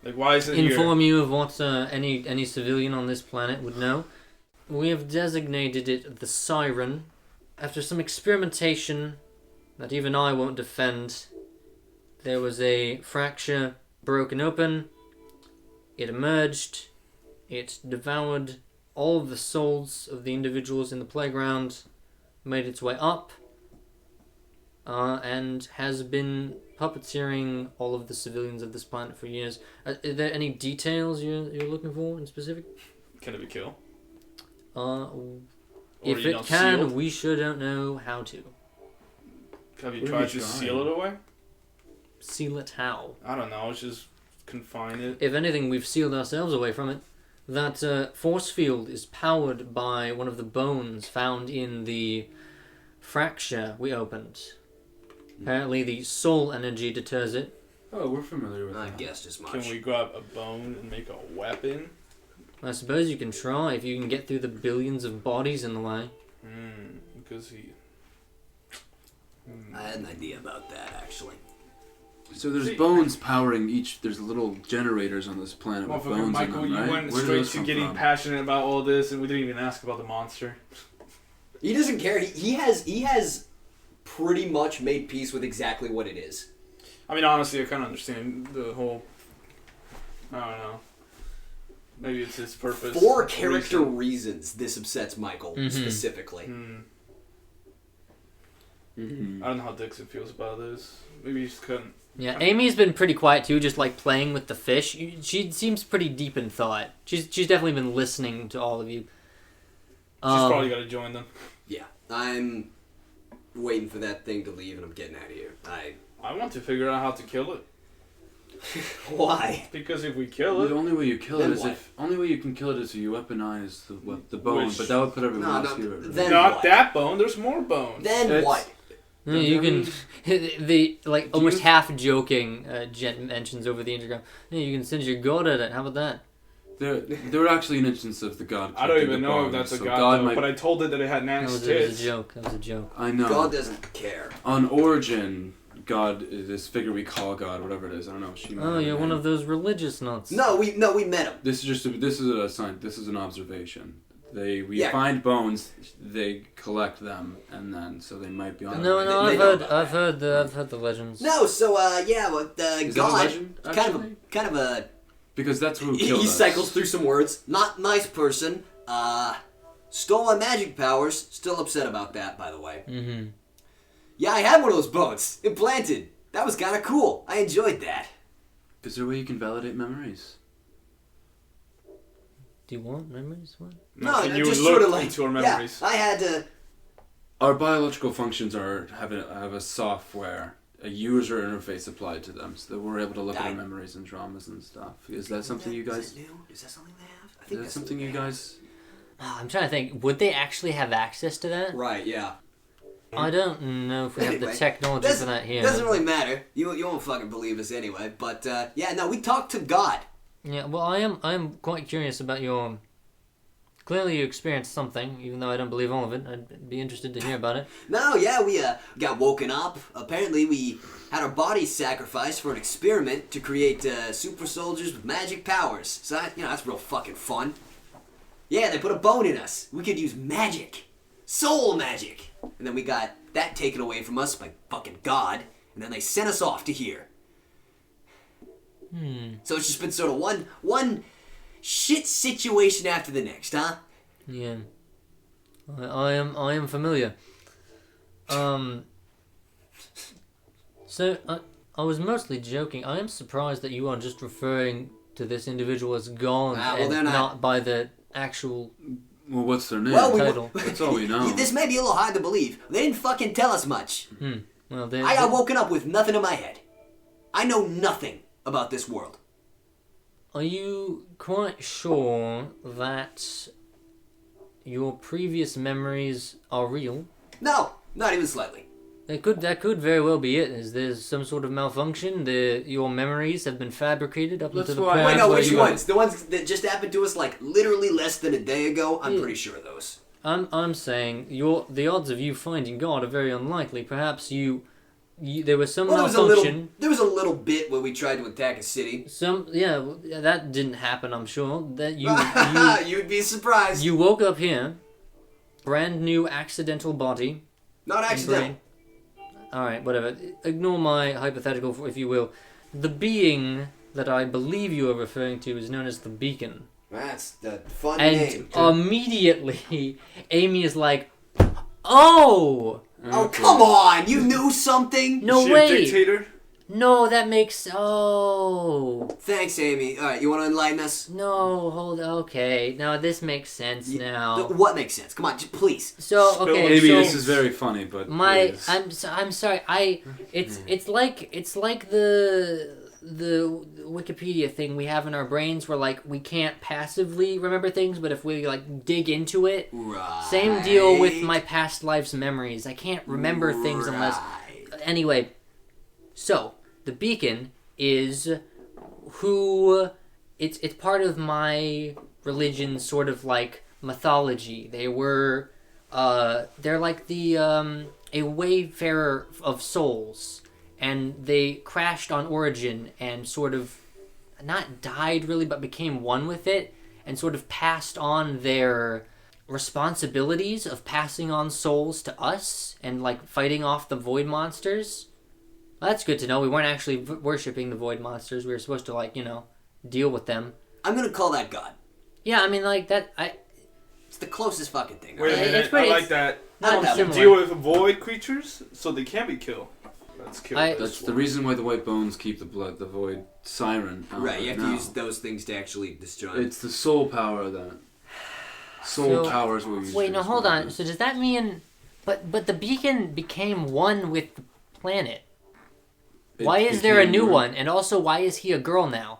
Like, why is it here? inform you of what any civilian on this planet would know. We have designated it the Siren. After some experimentation that even I won't defend, there was a fracture broken open. It emerged. It devoured all of the souls of the individuals in the playground, made its way up, and has been puppeteering all of the civilians of this planet for years. Are there any details you're looking for in specific? Can it be killed? If it can, we sure don't know how to. Have you tried to seal it away? Seal it how? I don't know, just confine it. If anything, we've sealed ourselves away from it. That force field is powered by one of the bones found in the fracture we opened. Apparently the soul energy deters it. Oh, we're familiar with I that. guessed as much. Can we grab a bone and make a weapon? I suppose you can try if you can get through the billions of bodies in the way. Because he... I had an idea about that, actually. So there's bones powering each. There's little generators on this planet with bones Michael, in them, right? you went Where do straight those to come getting from? passionate about all this, and we didn't even ask about the monster. He doesn't care. He has pretty much made peace with exactly what it is. I mean, honestly, I kind of understand the whole... I don't know. Maybe it's his purpose. For character reasons, this upsets Michael specifically. I don't know how Dixon feels about this. Maybe he just couldn't... Yeah, Amy's been pretty quiet too, just like playing with the fish. She seems pretty deep in thought. She's definitely been listening to all of you. She's probably got to join them. Yeah, I'm waiting for that thing to leave, and I'm getting out of here. I want to figure out how to kill it. Why? Because if we kill it... The only way you kill Then it is what? only way you can kill it is if you weaponize the bone, but that would put everyone else here. Then Not what? that bone, there's more bones. Then what? You can the like almost half joking Jen mentions over the intercom. Hey, you can send your god at it. How about that? There were actually an instance of the god. I don't collecting even the know if bones, that's a so god, though, might, but I told it that it had nice That was tits. a joke. That was a joke. I know. God doesn't care. On Origin, God, this figure we call God, whatever it is, I don't know. Oh, you're one of those religious nuts. No, we met him. This is a sign. This is an observation. We Yeah. find bones, they collect them, and then so they might be on. No, They I've heard the legends. No, so yeah, but Is that a God, legend, kind of a. because that's who He killed us. cycles through some words. Not nice person. Stole my magic powers. Still upset about that, by the way. Mm-hmm. Yeah, I had one of those bones implanted. That was kind of cool. I enjoyed that. Is there a way you can validate memories? Do you want memories? What? No, can you just look sort of like into our memories? Yeah, I had to. Our biological functions have a software, a user interface applied to them, so that we're able to look at our memories and dramas and stuff. Is that something you guys? Is that new? Is that something they have? I Is think that that's something you guys? Oh, I'm trying to think. Would they actually have access to that? Right. Yeah. I don't know if we have Anyway, the technology for that here. Doesn't really matter. You won't fucking believe us anyway. But yeah, no, we talked to God. Yeah, well, I am quite curious about your. Clearly, you experienced something, even though I don't believe all of it. I'd be interested to hear about it. No, yeah, we got woken up. Apparently, we had our bodies sacrificed for an experiment to create super soldiers with magic powers. So that's real fucking fun. Yeah, they put a bone in us. We could use magic, soul magic, and then we got that taken away from us by fucking God, and then they sent us off to here. So it's just been sort of one shit situation after the next, huh? Yeah, I am familiar. So I was mostly joking. I am surprised that you are just referring to this individual as God well, and not by the actual Well, what's their name? title. That's all we know. This may be a little hard to believe. They didn't fucking tell us much. Well, I got woken up with nothing in my head. I know nothing about this world. Are you quite sure that your previous memories are real? No, not even slightly. That could very well be it. Is there some sort of malfunction? Your memories have been fabricated up That's into the why- point. Wait, no, where which you- ones? The ones that just happened to us like literally less than a day ago? I'm pretty sure of those. I'm saying the odds of you finding God are very unlikely. Perhaps there was some Well, malfunction. there was a little bit when we tried to attack a city. That didn't happen. I'm sure that you You'd be surprised. you woke up here, brand new accidental body. Not and accidental. brain. All right, whatever. Ignore my hypothetical, if you will. The being that I believe you are referring to is known as the Beacon. That's the fun And name. immediately, Amy is like, "Oh, Oh, come on! You knew something? no Is she a way! dictator? No, that makes Thanks, Amy. Alright, you want to enlighten us? no. Hold okay. Now this makes sense now. What makes sense? Come on, just please. So Spill okay, Maybe so this is very funny, but please. I'm sorry. It's like the Wikipedia thing we have in our brains where like we can't passively remember things, but if we like dig into it, Right. same deal with my past life's memories. I can't remember things unless anyway. So the Beacon is who it's part of my religion's sort of like mythology. They're like the a wayfarer of souls, and they crashed on Origin and sort of not died really, but became one with it, and sort of passed on their responsibilities of passing on souls to us and like fighting off the void monsters. Well, that's good to know. We weren't actually worshipping the void monsters. We were supposed to like deal with them. I'm gonna call that God. Yeah, I mean like that. It's the closest fucking thing. Wait a alright? It's minute, pretty- I like that. Not that You one. deal with void creatures, so they can be killed. Let's kill I- this That's the one. reason why the white bones keep the void siren. out Right, you have to now. use those things to actually destroy. It's the soul power that. Soul So- power is what we use. Wait, to no, hold destroy on. it. So does that mean? But the Beacon became one with the planet. Why is there a became new more- one? And also, why is he a girl now?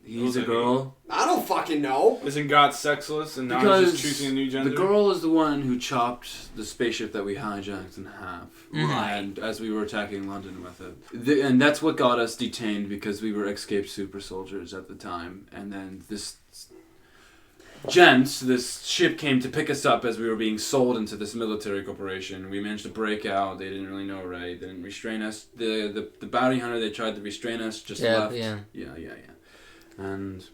He's a girl. I don't fucking know. Isn't God sexless and now he's Because just choosing a new gender? the girl is the one who chopped the spaceship that we hijacked in half. Right. And as we were attacking London with it. And that's what got us detained because we were escaped super soldiers at the time. And then this ship came to pick us up as we were being sold into this military corporation. We managed to break out. They didn't really know right. They didn't restrain us. The bounty hunter, they tried to restrain us, just left. Yeah. Yeah. And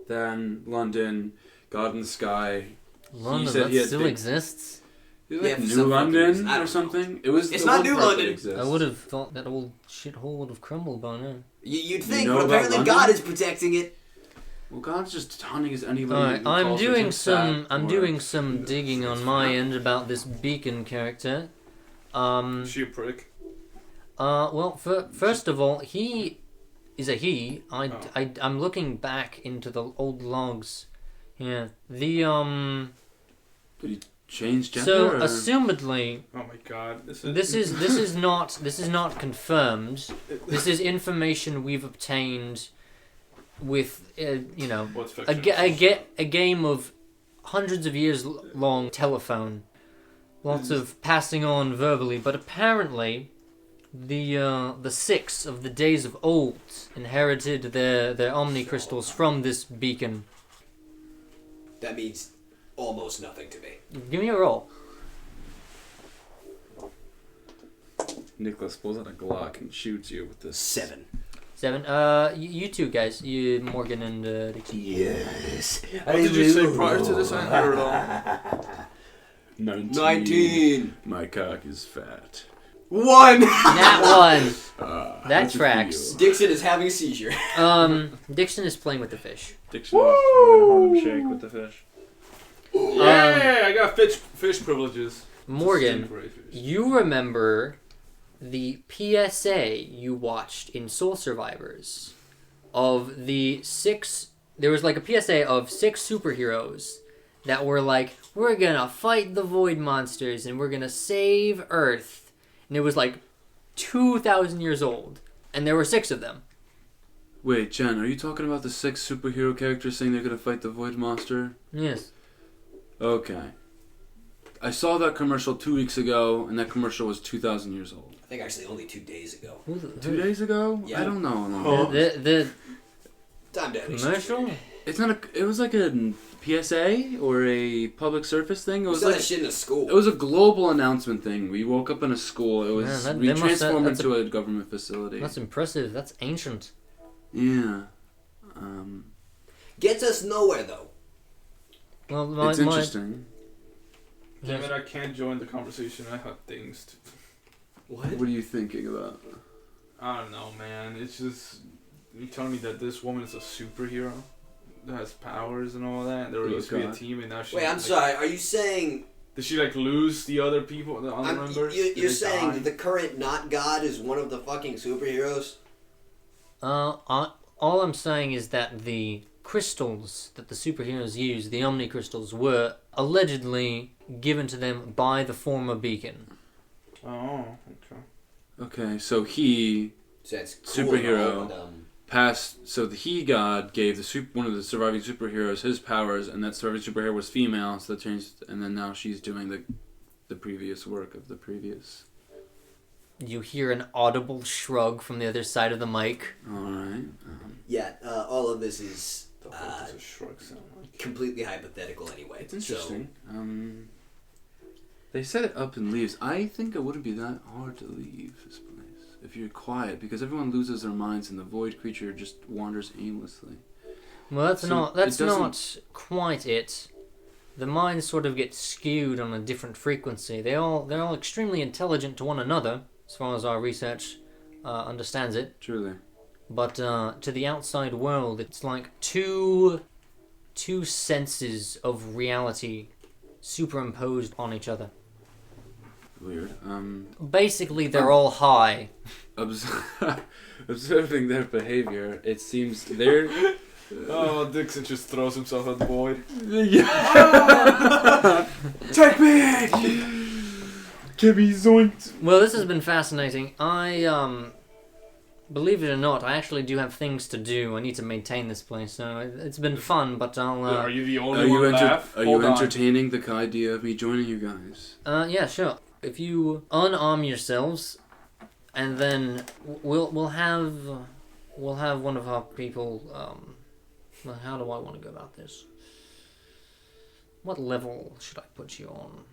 then London, God in the Sky. London, said that he had still big- exists. Is it Yeah, like for New some fucking London reason. I or don't something? It was. It's the not one New part that London. exists. I would have thought that old shithole would have crumbled by now. You'd think, know but about apparently London? God is protecting it. Well, God's just hunting his anybody. Alright, who I'm calls doing him some fat I'm or- doing some digging on my end about this Beacon character. She a prick. Well, first of all, he is a he. I'm looking back into the old logs. Yeah. Did he change gender? So, or? assumedly, Oh my god. This this is not confirmed. This is information we've obtained with What's a game of hundreds of years long telephone. Lots of passing on verbally, but apparently the six of the days of old inherited their omni crystals from this beacon. That means almost nothing to me. Give me a roll. Nicholas pulls out a Glock and shoots you with this. 7. 7. You two guys, you Morgan and Dixon. Yes. What did you say prior to this? I didn't hear it all. 19. My cock is fat. 1. That one. That That's tracks. Dixon is having a seizure. Dixon is playing with the fish. Dixon is having a Harlem Shake with the fish. Yeah, I got fish privileges. Morgan, Stingray fish. you remember the PSA you watched in Soul Survivors of the 6... There was like a PSA of 6 superheroes that were like, we're gonna fight the void monsters and we're gonna save Earth. And it was like 2,000 years old. And there were 6 of them. Wait, Jen, are you talking about the 6 superhero characters saying they're gonna fight the void monster? Yes. Okay. I saw that commercial 2 weeks ago, and that commercial was 2,000 years old. I think actually only 2 days ago. 2 days ago? Yeah. I don't know. The Time to commercial? It's not a. It was like a PSA or a public service thing. It We was saw like that shit in a school. it was a global announcement thing. We woke up in a school. It was Man, we they must- transformed that's into a government facility. That's impressive. That's ancient. Yeah. Gets us nowhere though. Well, It's interesting. Damn it, I can't join the conversation. I have things to... What? What are you thinking about? I don't know, man. It's just... You telling me that this woman is a superhero? That has powers and all that? There Oh, used to be a God. team and now she... Wait, I'm like, sorry. Are you saying Did she like lose the other people, the other members? Did you're they saying die? that the current not God is one of the fucking superheroes? All I'm saying is that the crystals that the superheroes use, the Omni crystals, were allegedly given to them by the former beacon. Oh, okay. Okay, so he So that's Superhero. Cool, but, passed. So the he god gave one of the surviving superheroes his powers, and that surviving superhero was female, so that changed. And then now she's doing the previous work of the previous. You hear an audible shrug from the other side of the mic. All right. yeah, all of this is The fuck does a shrug sound like? completely hypothetical anyway. It's interesting. They set it up in leaves. I think it wouldn't be that hard to leave this place if you're quiet, because everyone loses their minds and the void creature just wanders aimlessly. Well, that's So not it doesn't- not quite it. The minds sort of get skewed on a different frequency. They're all extremely intelligent to one another, as far as our research understands it. Truly. But to the outside world, it's like two senses of reality superimposed on each other. Weird. Basically, they're all high. Observing their behavior, it seems they're. Oh, Dixon just throws himself at the void. Take me! Get me zoinked! Well, this has been fascinating. I believe it or not, I actually do have things to do. I need to maintain this place, so it's been fun. But I'll. Are you the only one left? Are you entertaining the idea of me joining you guys? Yeah, sure. If you unarm yourselves, and then we'll have one of our people. Well, how do I want to go about this? What level should I put you on?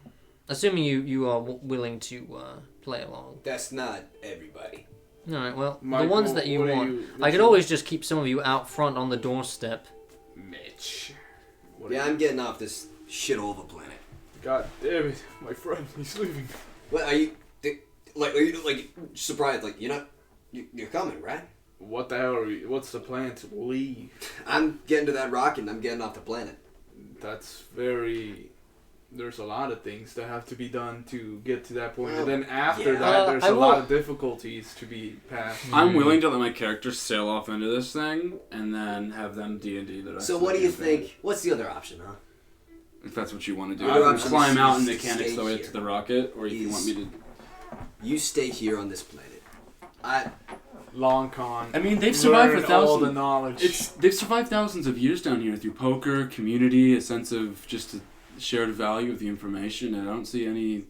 Assuming you are willing to play along. That's not everybody. All right. Well, Michael, the ones that you what are want, you- I could always just keep some of you out front on the doorstep. Mitch. Yeah, I'm getting off this shithole of a planet. God damn it, my friend, he's leaving. What are you? Are you like surprised? Like you're coming, right? What the hell are you? What's the plan to leave? I'm getting to that rock and I'm getting off the planet. That's very there's a lot of things that have to be done to get to that point. Well, And then after yeah. that, there's I a lot will- of difficulties to be passed. I'm willing to let my characters sail off into this thing and then have them D&D the rest So of what the do you campaign. think? What's the other option, huh? If that's what you want to do. Other I can option climb is out and to mechanics stay the way here. to the rocket, or if you want me to... You stay here on this planet. Long con. I mean, they've survived for Learn all the thousands. knowledge. They've survived thousands of years down here through poker, community, a sense of just a shared value of the information. And I don't see any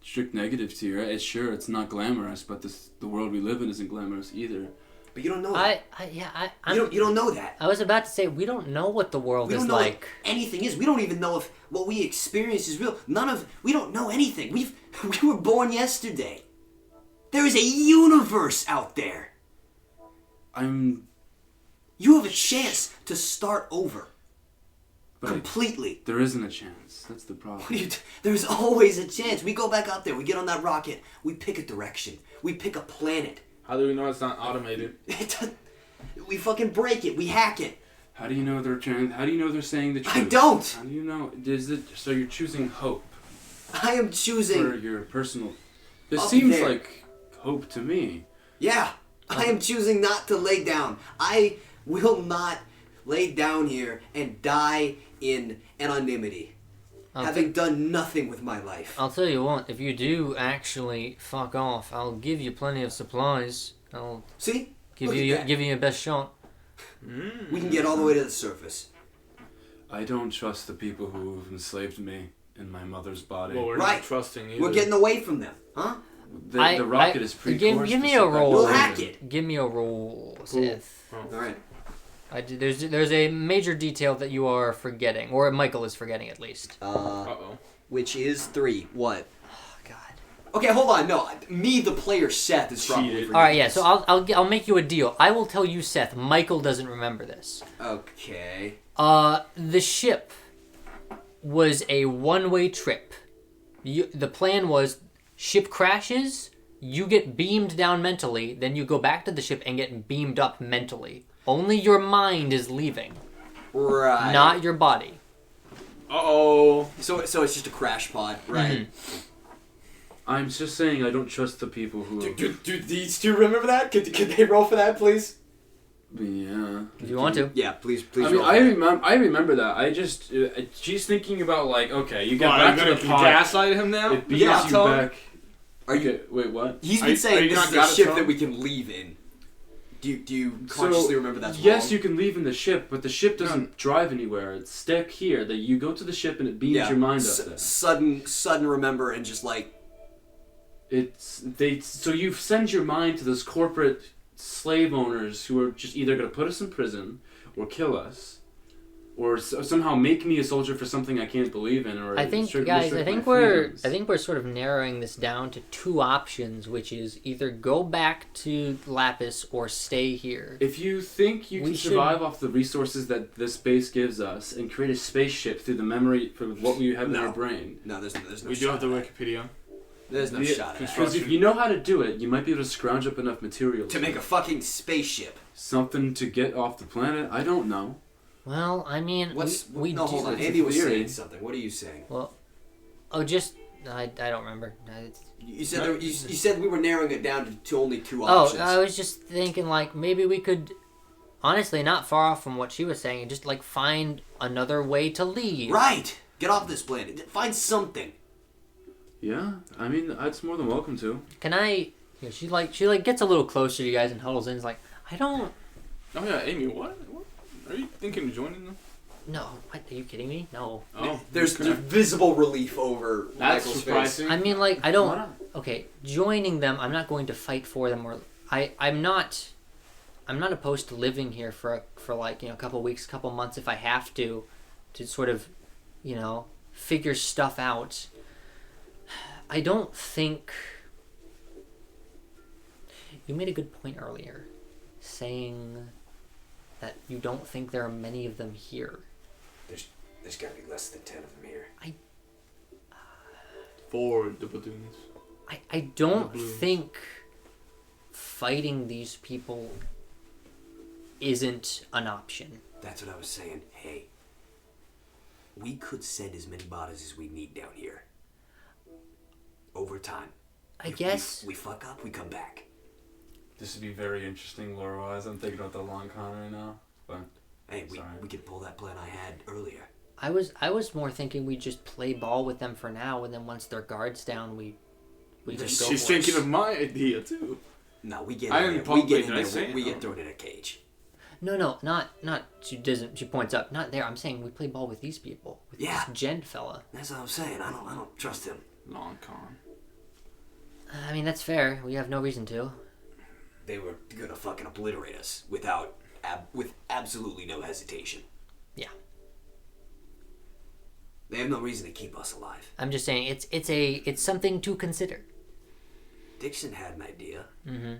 strict negatives here. It's not glamorous, but the world we live in isn't glamorous either. But you don't know that. You don't know that. I was about to say, we don't know what the world We is don't know like. what anything is. We don't even know if what we experience is real. We don't know anything. We were born yesterday. There is a universe out there. You have a chance to start over. But Completely. there isn't a chance. That's the problem. There's always a chance. We go back out there. We get on that rocket. We pick a direction. We pick a planet. How do we know it's not automated? We fucking break it. We hack it. How do you know they're How do you know they're saying the truth? I don't. How do you know? So you're choosing hope I am for choosing. your personal... This Up seems there. like hope to me. Yeah. I am choosing not to lay down. I will not lay down here and die in anonymity. Having done nothing with my life. I'll tell you what, if you do actually fuck off, I'll give you plenty of supplies. I'll See? give Look at you that. give you your best shot. We can get all the way to the surface. I don't trust the people who have enslaved me in my mother's body. Well, we're Right. not trusting either. We're getting away from them, huh? The rocket is pre-coursed. Give me to a sit back roll. We'll down. hack it. Give me a roll, Seth. All right. There's a major detail that you are forgetting, or Michael is forgetting at least. Uh-oh. Which is 3. What? Oh, God. Okay, hold on. No, me, the player Seth, is probably Cheated. forgetting All right, yeah. this. So I'll make you a deal. I will tell you, Seth. Michael doesn't remember this. Okay. The ship was a one-way trip. The plan was ship crashes, you get beamed down mentally, then you go back to the ship and get beamed up mentally. Only your mind is leaving, Right. not your body. Uh-oh. So it's just a crash pod, right? I'm just saying I don't trust the people who... Do these two remember that? Could they roll for that, please? Yeah. If you want to. Yeah, please I mean, roll for that. I remember that. I just... she's thinking about, like, okay, you get What, back are to you the gonna pod. gaslight him now? It beats Yeah, you tell him? back... Are you? Okay, wait, what? He's Are been you saying this not is a gotta ship tell that him? we can leave in. Do you consciously remember that's yes, wrong? you can leave in the ship, but the ship doesn't drive anywhere. It's stuck here. That you go to the ship and it beams your mind up there. Sudden remember and just like So you send your mind to those corporate slave owners who are just either going to put us in prison or kill us, or somehow make me a soldier for something I can't believe in. Or I think, restrict guys, I my think we're sort of narrowing this down to two options, which is either go back to Lapis or stay here. If you think you We can should- survive off the resources that this base gives us and create a spaceship through the memory for what we have in No. our brain, no, there's no. We do shot have the at that. Wikipedia. There's no Yeah, shot at that. because if you know how to do it, you might be able to scrounge up enough material To make a fucking spaceship. something to get off the planet. I don't know. Well, I mean, we no, do. hold on. it's a Andy was theory. saying something. What are you saying? I don't remember. You said you said we were narrowing it down to only two Oh, options. I was just thinking, like, maybe we could, honestly, not far off from what she was saying, just, like, find another way to leave. Right. Get off this planet. Find something. Yeah, I mean, that's more than welcome to. Can I... Yeah, she gets a little closer to you guys and huddles in. And is like, I don't... Oh yeah, Amy, what? Are you thinking of joining them? No, what? Are you kidding me? No. Oh, There's okay. visible relief over That's Michael's surprising. I mean, like, I don't... Why not? Okay, joining them, I'm not going to fight for them, or... I'm not opposed to living here for like, you know, a couple weeks, couple months if I have to sort of, you know, figure stuff out. I don't think... You made a good point earlier, saying that you don't think there are many of them here. There's gotta be less than 10 of them here. For the platoons. I don't The Blues. think fighting these people isn't an option. That's what I was saying. Hey, We could send as many bodies as we need down here. Over time. I guess. We fuck up, we come back. This would be very interesting lore-wise. I'm thinking about the long con right now. But Hey, we could pull that plan I had earlier. I was more thinking we just play ball with them for now, and then once their guard's down, we just go She's for it. thinking of my idea too. No, we get I in didn't there. We get in publicly there. say We it, get no. thrown in a cage. No, not. She doesn't. She points up. Not there. I'm saying we play ball with these people. With Yeah. this gent fella. That's what I'm saying. I don't trust him. Long con. I mean, that's fair. We have no reason to. They were gonna fucking obliterate us with absolutely no hesitation. Yeah. They have no reason to keep us alive. I'm just saying it's something to consider. Dixon had an idea. Mm-hmm.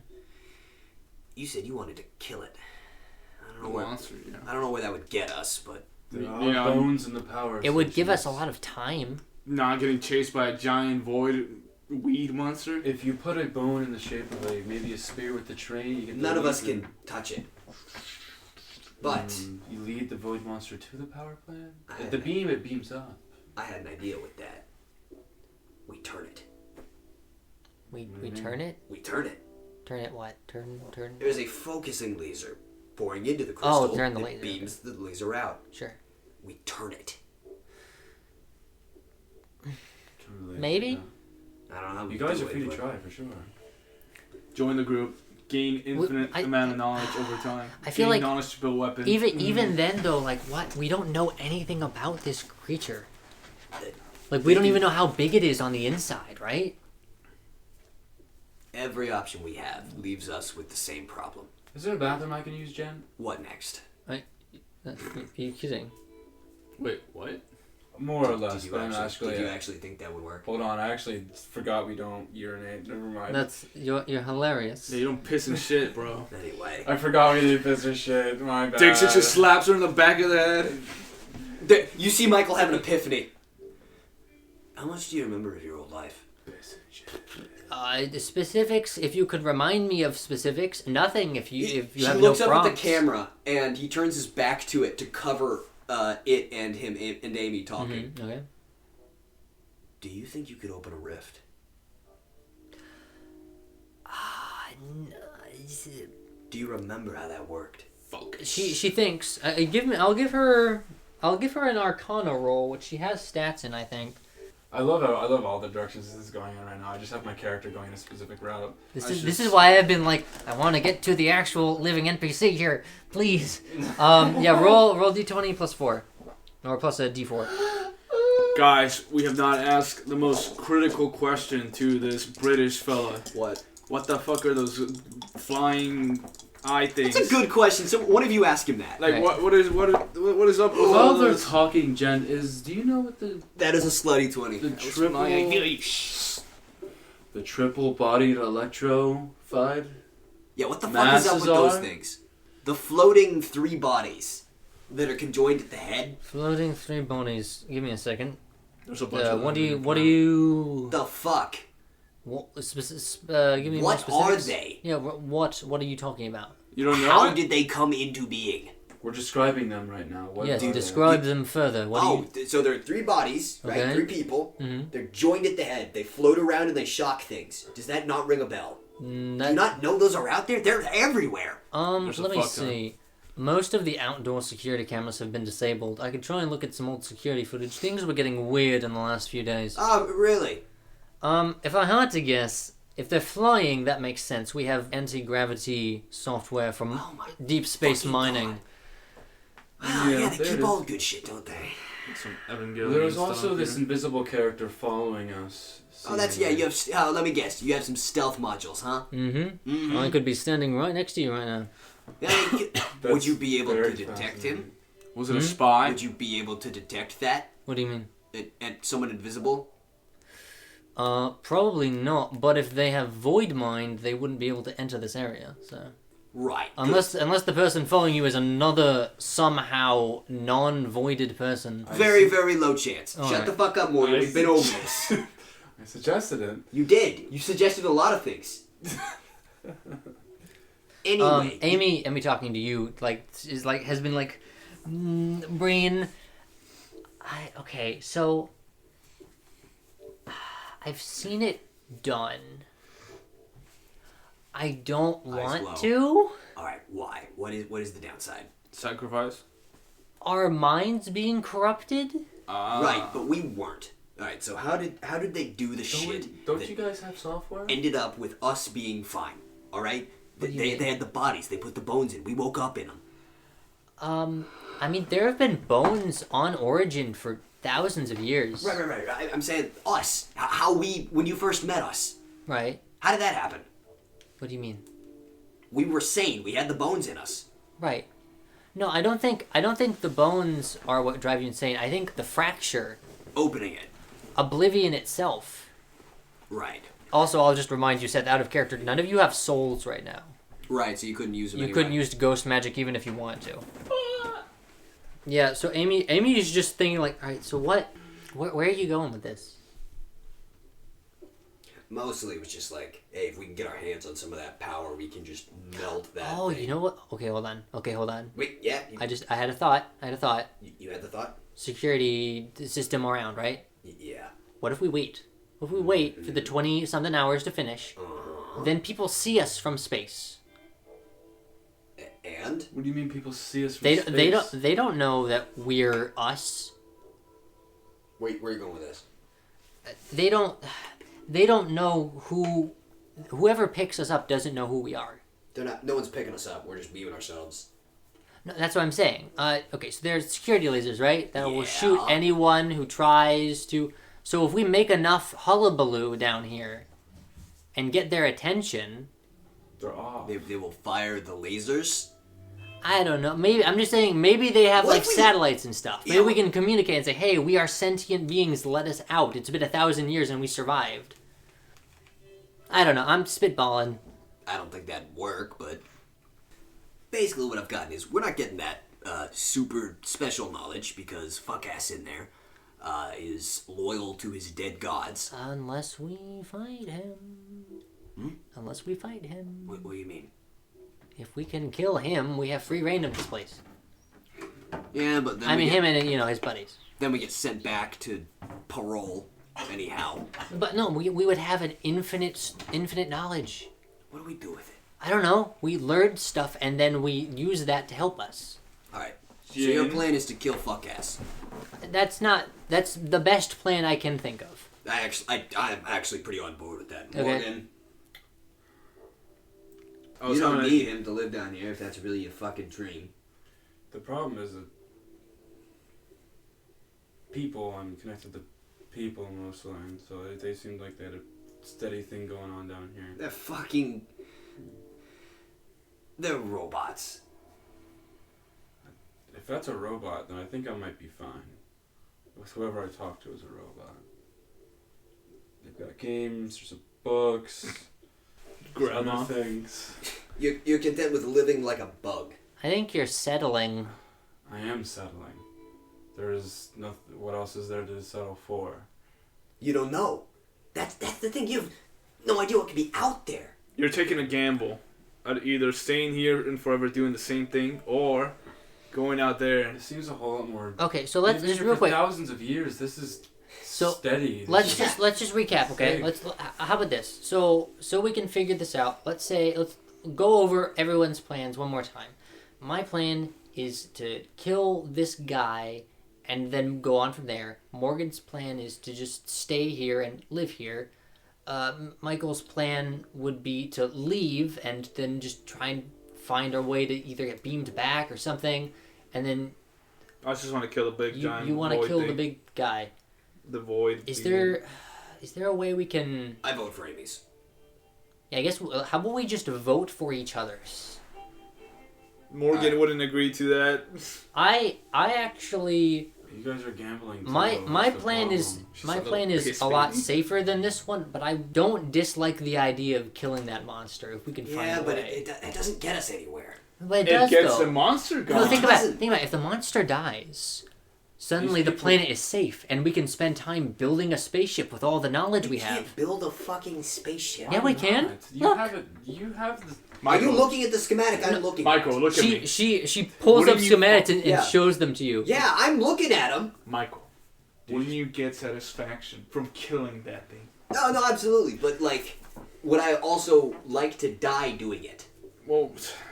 You said you wanted to kill it. I don't The know where. monster, yeah. I don't know where that would get us, but there are Yeah. bones in the power. It would give us a stations. lot of time. Not getting chased by a giant void weed monster. If you put a bone in the shape of maybe a spear with the train, you get the none of us lead can touch it. But you lead the void monster to the power plant. I At the beam, it beams up. I had an idea with that. We turn it. We Mhm. turn it. We turn it. Turn it what? Turn. There's a focusing laser pouring into the crystal. turn the that laser. beams the laser out. Sure. We turn it. Totally, Maybe? yeah. I don't know how we You guys do are free it, to but try for sure. Join the group. Gain infinite amount of knowledge over time. I feel Gain like knowledge to build weapons. Even then though, like what? We don't know anything about this creature. Like we don't even know how big it is on the inside, right? Every option we have leaves us with the same problem. Is there a bathroom I can use, Jen? What next? Are you kidding? Wait, what? More or less, Did but I'm actually. you actually think that would work? Hold on, I actually forgot we don't urinate. Never mind. That's you're hilarious. Yeah, you don't piss and shit, bro. Anyway. I forgot we did piss or shit. My bad. Dixon just slaps her in the back of the head. You see Michael have an epiphany. How much do you remember of your old life? The specifics. If you could remind me of specifics, nothing. If you She have looks no up prompts. at the camera and he turns his back to it to cover it and him and Amy talking. Mhm, okay. Do you think you could open a rift? Do you remember how that worked? Focus. She thinks. I'll give her an Arcana roll, which she has stats in, I think. I love all the directions this is going in right now. I just have my character going a specific route. This is why I've been like, I want to get to the actual living NPC here, please. Yeah, roll d20 plus 4, or plus a d4. Guys, we have not asked the most critical question to this British fella. What? What the fuck are those flying eye things? That's a good question. So one of you ask him that. Like Right. what is up with all While they're this? talking, Jen, do you know what the That is a slutty 20. the triple-bodied electro-fied? Yeah, what the fuck is up with Masses those are? things? The floating 3 bodies that are conjoined at the head? Floating 3 bonies. Give me a second. There's a bunch of What them. do you? The fuck? Give me more What are specifics. they? Yeah, what are you talking about? You don't know How it? did they come into being? We're describing them right now. What Yes, are they? describe them further. What do you? So there are 3 bodies, right? Okay. 3 people. Mhm. They're joined at the head. They float around and they shock things. Does that not ring a bell? Do you That, not know those are out there? They're everywhere. There's a let me fuck ton. see. Most of the outdoor security cameras have been disabled. I could try and look at some old security footage. Things were getting weird in the last few days. Really? If I had to guess, if they're flying, that makes sense. We have anti-gravity software from Oh my deep space fucking mining. God. Wow, Yeah, yeah, they there keep it all is. the good shit, don't they? Some Evangelion There's stuff also this here. invisible character following us. Oh, that's, yeah, you have, let me guess, you have some stealth modules, huh? Mm-hmm. Mm-hmm. I could be standing right next to you right now. Yeah, would you be able to very detect fascinating. him? Was it a spy? Would you be able to detect that? What do you mean? At someone invisible? Probably not. But if they have void mind, they wouldn't be able to enter this area. So Right. unless the person following you is another somehow non-voided person. Very, very low chance. All Shut right. the fuck up, Morgan. We've been over this. I suggested it. You did. You suggested a lot of things. Anyway. Amy talking to you has been like, brain. Okay, so I've seen it done. I don't want to. Alright, why? What is the downside? Sacrifice. Are minds being corrupted? Right, but we weren't. Alright, so how did they do the shit? Don't you guys have software? Ended up with us being fine. Alright? They had the bodies. They put the bones in. We woke up in them. I mean, there have been bones on Origin for thousands of years. Right. I'm saying us. How we, when you first met us. Right. How did that happen? What do you mean? We were sane. We had the bones in us. Right. No, I don't think the bones are what drive you insane. I think the fracture. Opening it. Oblivion itself. Right. Also, I'll just remind you, Seth, out of character, none of you have souls right now. Right, so you couldn't use them You anyway. couldn't use ghost magic even if you wanted to. Yeah, so Amy is just thinking like, alright, so where are you going with this? Mostly it was just like, hey, if we can get our hands on some of that power, we can just melt that Oh, thing. you know what? Okay, hold on. Wait, yeah. I had a thought. You had the thought? Security system around, right? Yeah. What if we wait? What if we wait for the 20-something hours to finish? Then people see us from space. And? What do you mean people see us from They space? they don't know that we're us. Wait, where are you going with this? They don't know whoever picks us up doesn't know who we are. No one's picking us up. We're just being ourselves. No, that's what I'm saying. Okay, so there's security lasers, right? That will Yeah. shoot anyone who tries to. So if we make enough hullabaloo down here and get their attention, They're off. They will fire the lasers. I don't know. Maybe I'm just saying. Maybe they have What like if we- satellites and stuff. Maybe Yeah. we can communicate and say, "Hey, we are sentient beings. Let us out. It's been 1,000 years and we survived." I don't know. I'm spitballing. I don't think that'd work, but basically what I've gotten is we're not getting that super special knowledge because fuck-ass in there is loyal to his dead gods. Unless we fight him. Unless we fight him. What do you mean? If we can kill him, we have free reign of this place. Yeah, but then I mean, we get, him and his buddies. then we get sent back to parole anyhow. But no, we would have an infinite knowledge. What do we do with it? I don't know. We learned stuff and then we use that to help us. Alright, so your plan is to kill fuck-ass. That's the best plan I can think of. I'm actually pretty on board with that. Okay. Morgan, you don't need him to live down here if that's really your fucking dream. The problem is that I'm connected to people mostly, and so they seemed like they had a steady thing going on down here. They're robots. If that's a robot, then I think I might be fine. With whoever I talk to is a robot. They've got games, there's books, Grandma. other things. You're content with living like a bug. I think you're settling. I am settling. There is nothing. What else is there to settle for? You don't know. That's the thing. You have no idea what could be out there. You're taking a gamble at either staying here and forever doing the same thing or going out there. It seems a whole lot more. Okay, so let's We've been just here real for quick. thousands of years. This is So, steady. Let's just recap, okay? Safe. How about this? So we can figure this out. Let's go over everyone's plans one more time. My plan is to kill this guy and then go on from there. Morgan's plan is to just stay here and live here. Michael's plan would be to leave and then just try and find our way to either get beamed back or something. And then I just want to kill the big giant. you want to void kill thing. the big guy. The void. Is being- there a way we can? I vote for Amy's. Yeah, I guess. How about we just vote for each other's? Morgan wouldn't agree to that. I actually You guys are gambling. Too, my that's the plan is problem. She's my a little plan is pissed a lot baby. safer than this one, but I don't dislike the idea of killing that monster if we can find Yeah, a but way. it doesn't get us anywhere. But it It does gets though. the monster No, gone. think about it. doesn't. Think about it. If the monster dies, suddenly These the people- planet is safe, and we can spend time building a spaceship with all the knowledge we can't have. build a fucking spaceship. Yeah, we Why can. not? You Look. have it. You have the. Are you Michael, looking at the schematic? I'm looking. Michael, look at me. She pulls What up do you- schematics and Yeah. shows them to you. Yeah, I'm looking at them. Michael, Wouldn't you get satisfaction from killing that thing? No, absolutely. But like, would I also like to die doing it? Well,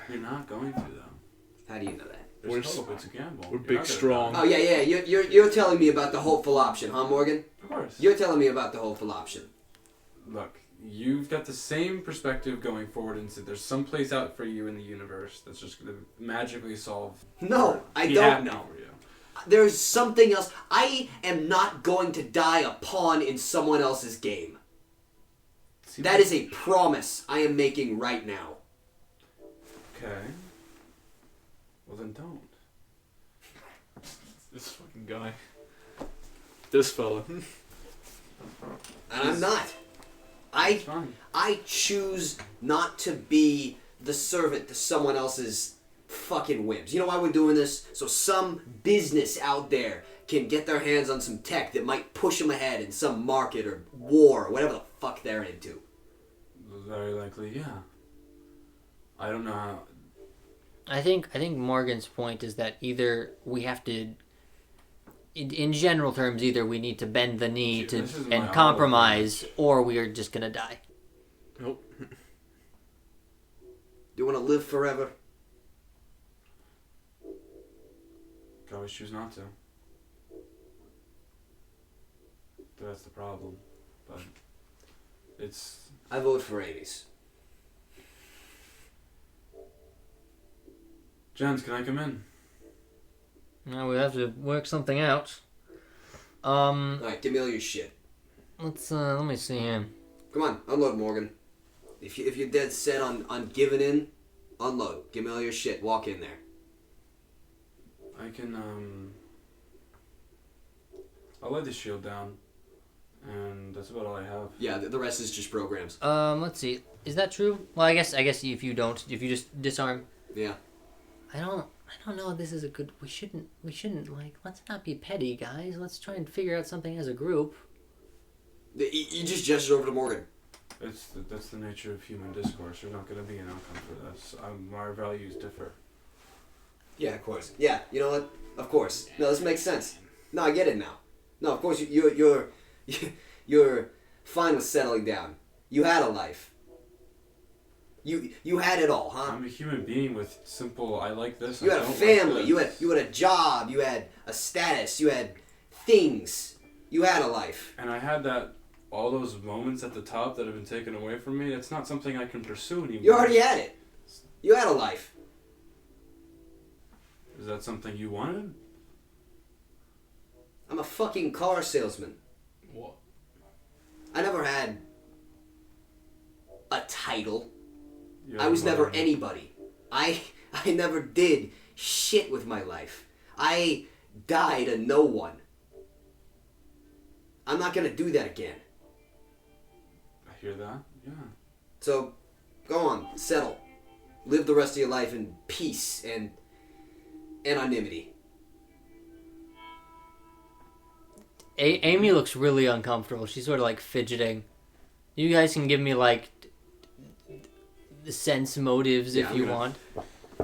You're not going to though. How do you know that? There's hope. It's a gamble. we're You're big, not gonna strong. die. Oh yeah. You're telling me about the hopeful option, huh, Morgan? Of course. You're telling me about the hopeful option. Look, you've got the same perspective going forward into there's some place out for you in the universe that's just going to magically solve. No, I be don't happy know. for you. There's something else. I am not going to die a pawn in someone else's game. See, That is a promise I am making right now. Okay. Well then don't. This fucking guy. This fella. And I'm not. It's fine. I choose not to be the servant to someone else's fucking whims. You know why we're doing this? So some business out there can get their hands on some tech that might push them ahead in some market or war or whatever the fuck they're into. Very likely, yeah. I don't know how. I think Morgan's point is that either we have to, in general terms, either we need to bend the knee to This is my and olive compromise, or we are just gonna die. Nope. Do you want to live forever? Could always choose not to. That's the problem. But it's. I vote for Amy's. Jens, can I come in? Now we have to work something out. Alright, give me all your shit. Let me see here. Come on, unload, Morgan. If you're dead set on giving in, unload. Give me all your shit. Walk in there. I can, I'll lay the shield down. And that's about all I have. Yeah, the rest is just programs. Let's see. Is that true? Well, I guess if you just disarm. Yeah. I don't know. This is a good. We shouldn't like. Let's not be petty, guys. Let's try and figure out something as a group. You just gesture over to Morgan. That's the nature of human discourse. There's not going to be an outcome for this. Our values differ. Yeah, of course. Yeah, you know what? Of course. No, this makes sense. No, I get it now. No, of course you're fine with settling down. You had a life. You had it all, huh? I'm a human being with simple. I like this. You I had a don't family. Like this. You had a job. You had a status. You had things. You had a life. And I had that. All those moments at the top that have been taken away from me. It's not something I can pursue anymore. You already had it. You had a life. Is that something you wanted? I'm a fucking car salesman. What? I never had a title. You I had was money. never anybody. I never did shit with my life. I died a no one. I'm not gonna do that again. I hear that. Yeah. So, go on, settle. Live the rest of your life in peace and anonymity. Amy looks really uncomfortable. She's sort of like fidgeting. You guys can give me like the sense motives Yeah, if I'm you gonna- want.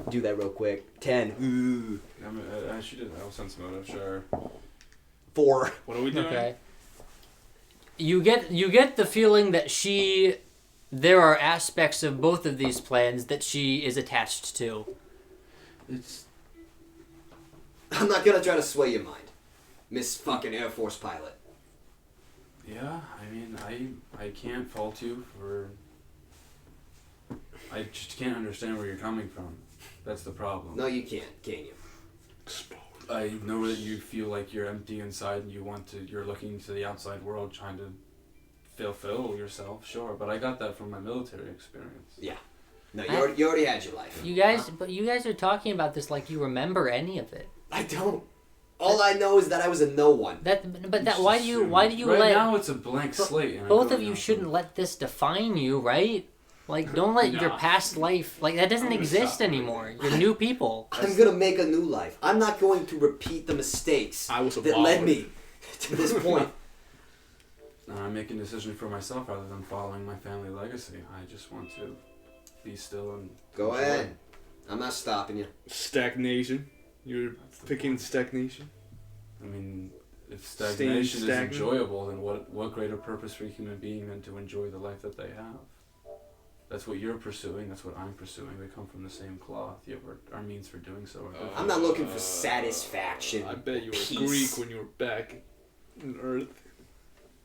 Do that real quick. 10. Ooh. I mean, she did. I will sense motive. Sure. 4. What are we doing? Okay. You get the feeling that there are aspects of both of these plans that she is attached to. It's. I'm not gonna try to sway your mind, Miss fucking Air Force pilot. Yeah. I mean, I can't fault you for. I just can't understand where you're coming from. That's the problem. No, you can't, can you? I know that you feel like you're empty inside and you're looking to the outside world trying to fulfill yourself, sure, but I got that from my military experience. Yeah. No, you already had your life. But you guys are talking about this like you remember any of it. I don't. All I know is that I was a no one. Why do you right let now it's a blank slate. And I both don't of you know. shouldn't let this define you, right? Like, don't let your past life that doesn't exist anymore. You're new people. I'm gonna make a new life. I'm not going to repeat the mistakes I was a that led baller. me to this point. I'm making a decision for myself rather than following my family legacy. I just want to be still and Go enjoy. ahead. I'm not stopping you. Stagnation. You're picking stagnation. I mean, if stagnation is stagnant. enjoyable, then what greater purpose for a human being than to enjoy the life that they have? That's what you're pursuing. That's what I'm pursuing. We come from the same cloth. Yet our means for doing so are different. I'm not looking for satisfaction. I bet you were peace. Greek when you were back in Earth.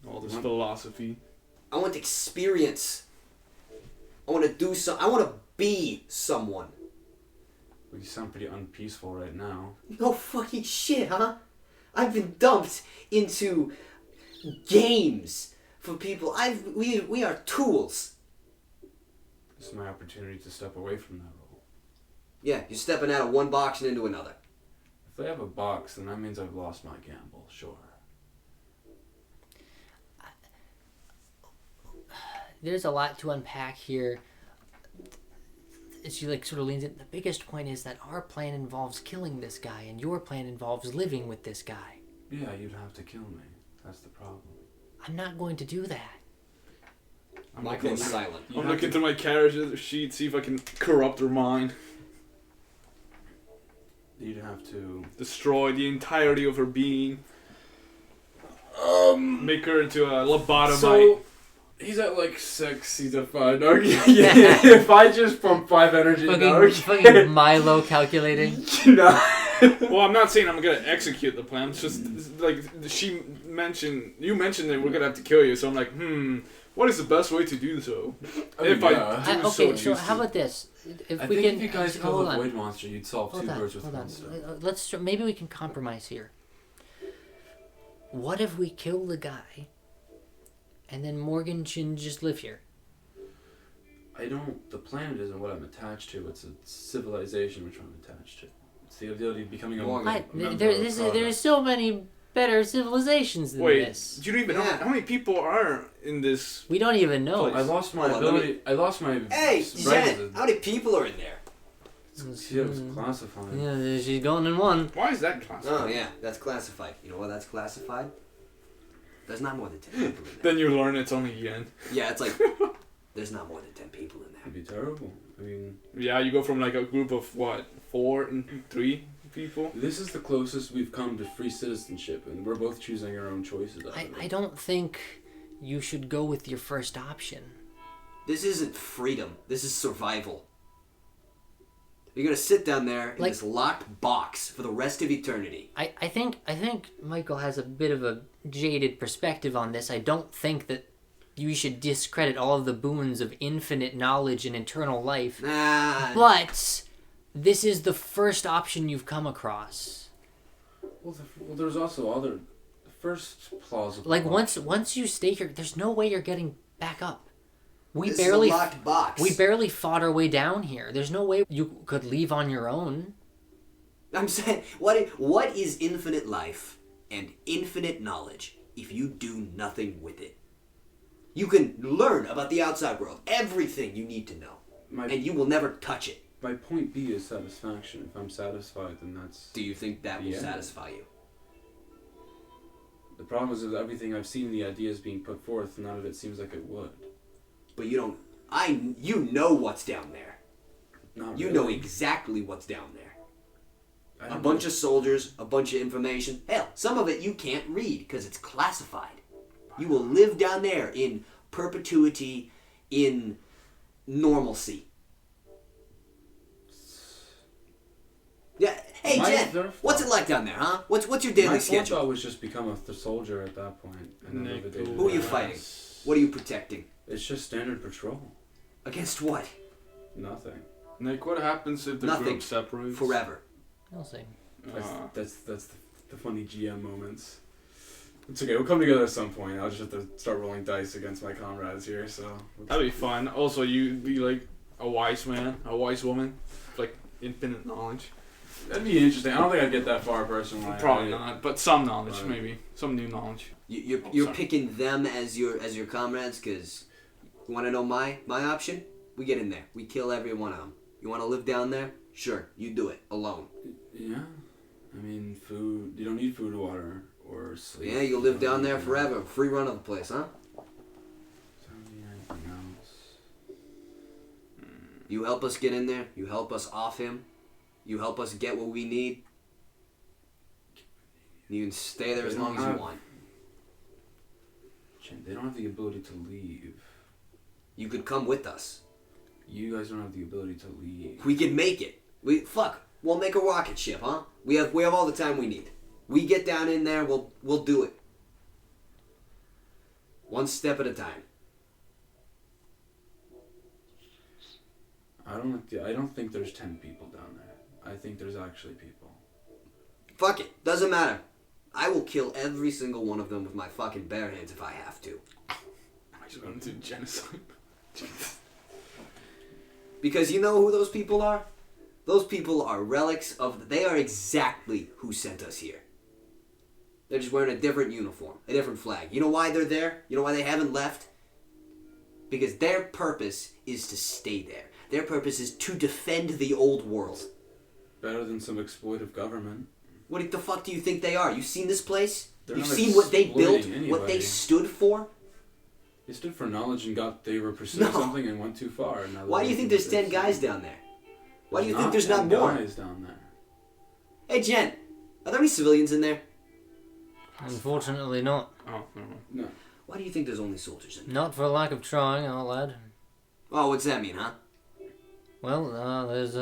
All this philosophy. I want experience. I want to do some. I want to be someone. Well, you sound pretty unpeaceful right now. No fucking shit, huh? I've been dumped into games for people. We are tools. This is my opportunity to step away from that role. Yeah, you're stepping out of one box and into another. If I have a box, then that means I've lost my gamble, sure. There's a lot to unpack here. As she like sort of leans in, the biggest point is that our plan involves killing this guy, and your plan involves living with this guy. Yeah, you'd have to kill me. That's the problem. I'm not going to do that. Michael is silent. I'm looking through my character sheet, see if I can corrupt her mind. You'd have to Destroy the entirety of her being. Make her into a lobotomite. So he's at like 6. He's at 5. Okay, yeah. If I just pump 5 energy, Fucking Milo calculating. No. Well, I'm not saying I'm gonna execute the plan. It's just like you mentioned that we're gonna have to kill you. So I'm like, what is the best way to do so? Okay, so how about this? If you guys kill the void monster, you'd solve 2 birds with one stone. Maybe we can compromise here. What if we kill the guy, and then Morgan can just live here? The planet isn't what I'm attached to. It's a civilization which I'm attached to. It's the ability of becoming a There's so many better civilizations than this. Do you even know how many people are in this? We don't even know. I lost my ability. I lost my. Hey, Jen, how many people are in there? It was classified. Yeah, she's going in one. Why is that classified? Oh yeah, that's classified. You know why that's classified? There's not more than 10 people in there. Then you learn it's only yen. Yeah, it's like there's not more than 10 people in there. It'd be terrible. I mean. Yeah, you go from like a group of 4 and 3 people. This is the closest we've come to free citizenship, and we're both choosing our own choices. I don't think you should go with your first option. This isn't freedom. This is survival. You're gonna sit down there in this locked box for the rest of eternity. I think Michael has a bit of a jaded perspective on this. I don't think that you should discredit all of the boons of infinite knowledge and eternal life. Nah. But this is the first option you've come across. Well, there's also other. The first plausible. Like once you stay here, there's no way you're getting back up. This is a locked box. We barely fought our way down here. There's no way you could leave on your own. I'm saying, what is infinite life and infinite knowledge if you do nothing with it? You can learn about the outside world, everything you need to know, and you will never touch it. My point B is satisfaction. If I'm satisfied, then that's... Do you think that will satisfy you? The problem is that everything I've seen, the ideas being put forth, none of it seems like it would. But you don't... You know what's down there. Not you really. know exactly what's down there. A bunch of soldiers, a bunch of information. Hell, some of it you can't read because it's classified. You will live down there in perpetuity, in normalcy. Yeah. Hey, Jen, what's it like down there, huh? What's your daily schedule? My thought was just become a soldier at that point. And then live a day. Who are you fighting? What are you protecting? It's just standard patrol. Against what? Nothing. Nick, what happens if the group separates? Forever. I'll see. That's the funny GM moments. It's okay. We'll come together at some point. I'll just have to start rolling dice against my comrades here. So that'd be fun. Also, you be like a wise man, a wise woman, like infinite knowledge. That'd be interesting. I don't think I'd get that far personally. Probably not, but some knowledge, maybe some new knowledge. You're picking them as your comrades because you want to know my option. We get in there. We kill every one of them. You want to live down there? Sure, you do it alone. Yeah, I mean, food. You don't need food, water, or sleep. Yeah, you'll live down there forever. Free run of the place, huh? Anything else? You help us get in there. You help us off him. You help us get what we need. You can stay there as long as you want. They don't have the ability to leave. You could come with us. You guys don't have the ability to leave. We could make it. We'll make a rocket ship, huh? We have all the time we need. We get down in there, we'll do it. One step at a time. I don't think there's 10 people down there. I think there's actually people. Fuck it. Doesn't matter. I will kill every single one of them with my fucking bare hands if I have to. I just want to do genocide. Because you know who those people are? Those people are relics of... They are exactly who sent us here. They're just wearing a different uniform, a different flag. You know why they're there? You know why they haven't left? Because their purpose is to stay there. Their purpose is to defend the old world. Better than some exploitive government. What the fuck do you think they are? You seen this place? They're You've not seen what they built? exploiting What they anybody. stood for? They stood for knowledge and they were pursuing No. something and went too far. And now Why do you think there's 10 guys down there? Why do you think there's not 10 more? guys down there. Hey, Jen, are there any civilians in there? Unfortunately not. Oh, never mind. No. Why do you think there's only soldiers in there? Not for lack of trying, our lad. Oh, what's that mean, huh? Well, there's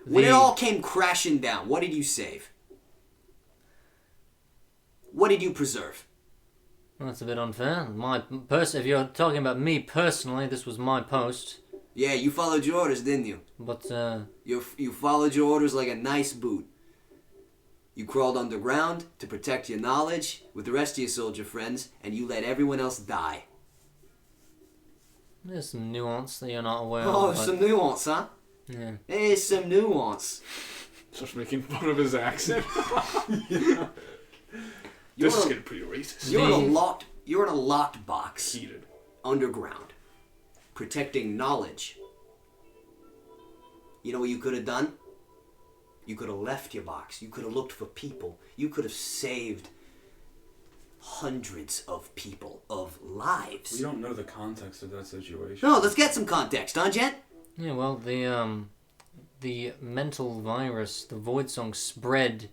When it all came crashing down, what did you save? What did you preserve? Well, that's a bit unfair. If you're talking about me personally, this was my post. Yeah, you followed your orders, didn't you? But, You followed your orders like a nice boot. You crawled underground to protect your knowledge with the rest of your soldier friends, and you let everyone else die. there's some nuance that you're not aware Oh, of. but- some nuance, huh? Yeah. There's some nuance. Starts making fun of his accent. You're This is in a- getting pretty racist. You're in a locked box Heated. underground, protecting knowledge. You know what you could have done? You could have left your box. You could have looked for people. You could have saved hundreds of people, of lives. We don't know the context of that situation. No, let's get some context, huh, Jet? Yeah, well, the mental virus, the Void Song, spread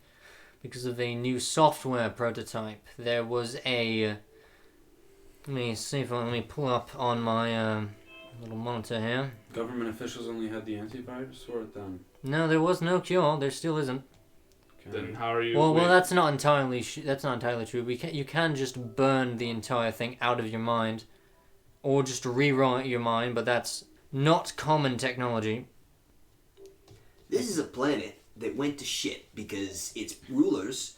because of a new software prototype. There was a... Let me pull up on my little monitor here. Government officials only had the antivirus or them? No, there was no cure. There still isn't. Okay. Then how are you? Well, wait, that's not entirely true. You can just burn the entire thing out of your mind, or just rewrite your mind, but that's not common technology. This is a planet that went to shit because its rulers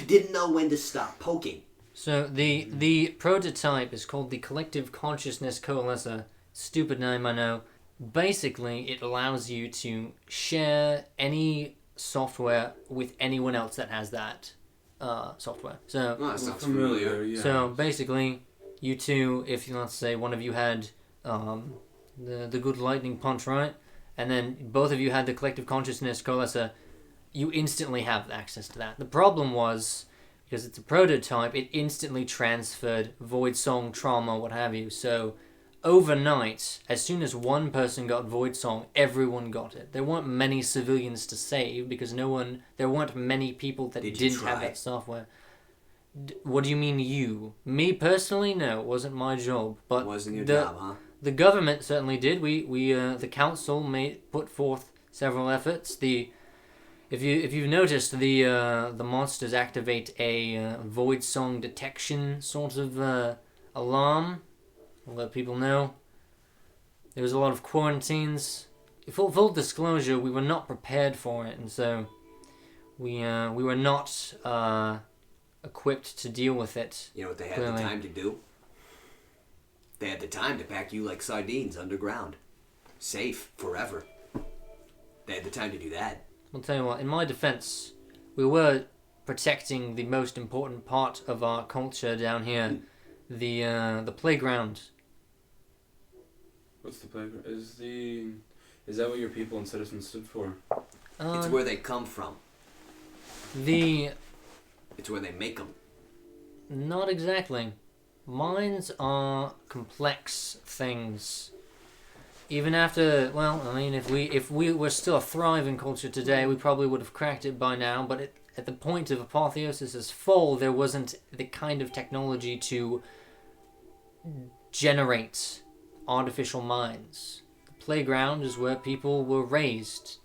didn't know when to stop poking. So the prototype is called the Collective Consciousness Coalescer. Stupid name, I know. Basically, it allows you to share any software with anyone else that has that software. So, Oh, that sounds familiar. Yeah. so basically, you two, if let's say one of you had the good lightning punch, right, and then both of you had the Collective Consciousness Coalescer, you instantly have access to that. The problem was, because it's a prototype, it instantly transferred Void Song, trauma, what have you. So overnight, as soon as one person got Void Song, everyone got it. There weren't many civilians to save because there weren't many people that Did you didn't have try? that software. What do you mean you? Me personally? No, it wasn't my job. But Wasn't your job, huh? the government certainly did. The council put forth several efforts. If you've noticed, the monsters activate a Void Song detection sort of alarm. I'll let people know. There was a lot of quarantines. Full disclosure, we were not prepared for it, and so we were not equipped to deal with it. You know what they had Clearly. the time to do? They had the time to pack you like sardines underground. Safe, forever. They had the time to do that. I'll tell you what, in my defense, we were protecting the most important part of our culture down here, the playground. What's the playground? Is that what your people and citizens stood for? It's where they come from. It's where they make them. Not exactly. Minds are complex things. Even after, well, I mean, if we were still a thriving culture today, we probably would have cracked it by now. But at the point of Apotheosis' fall, there wasn't the kind of technology to generate artificial minds. The playground is where people were raised.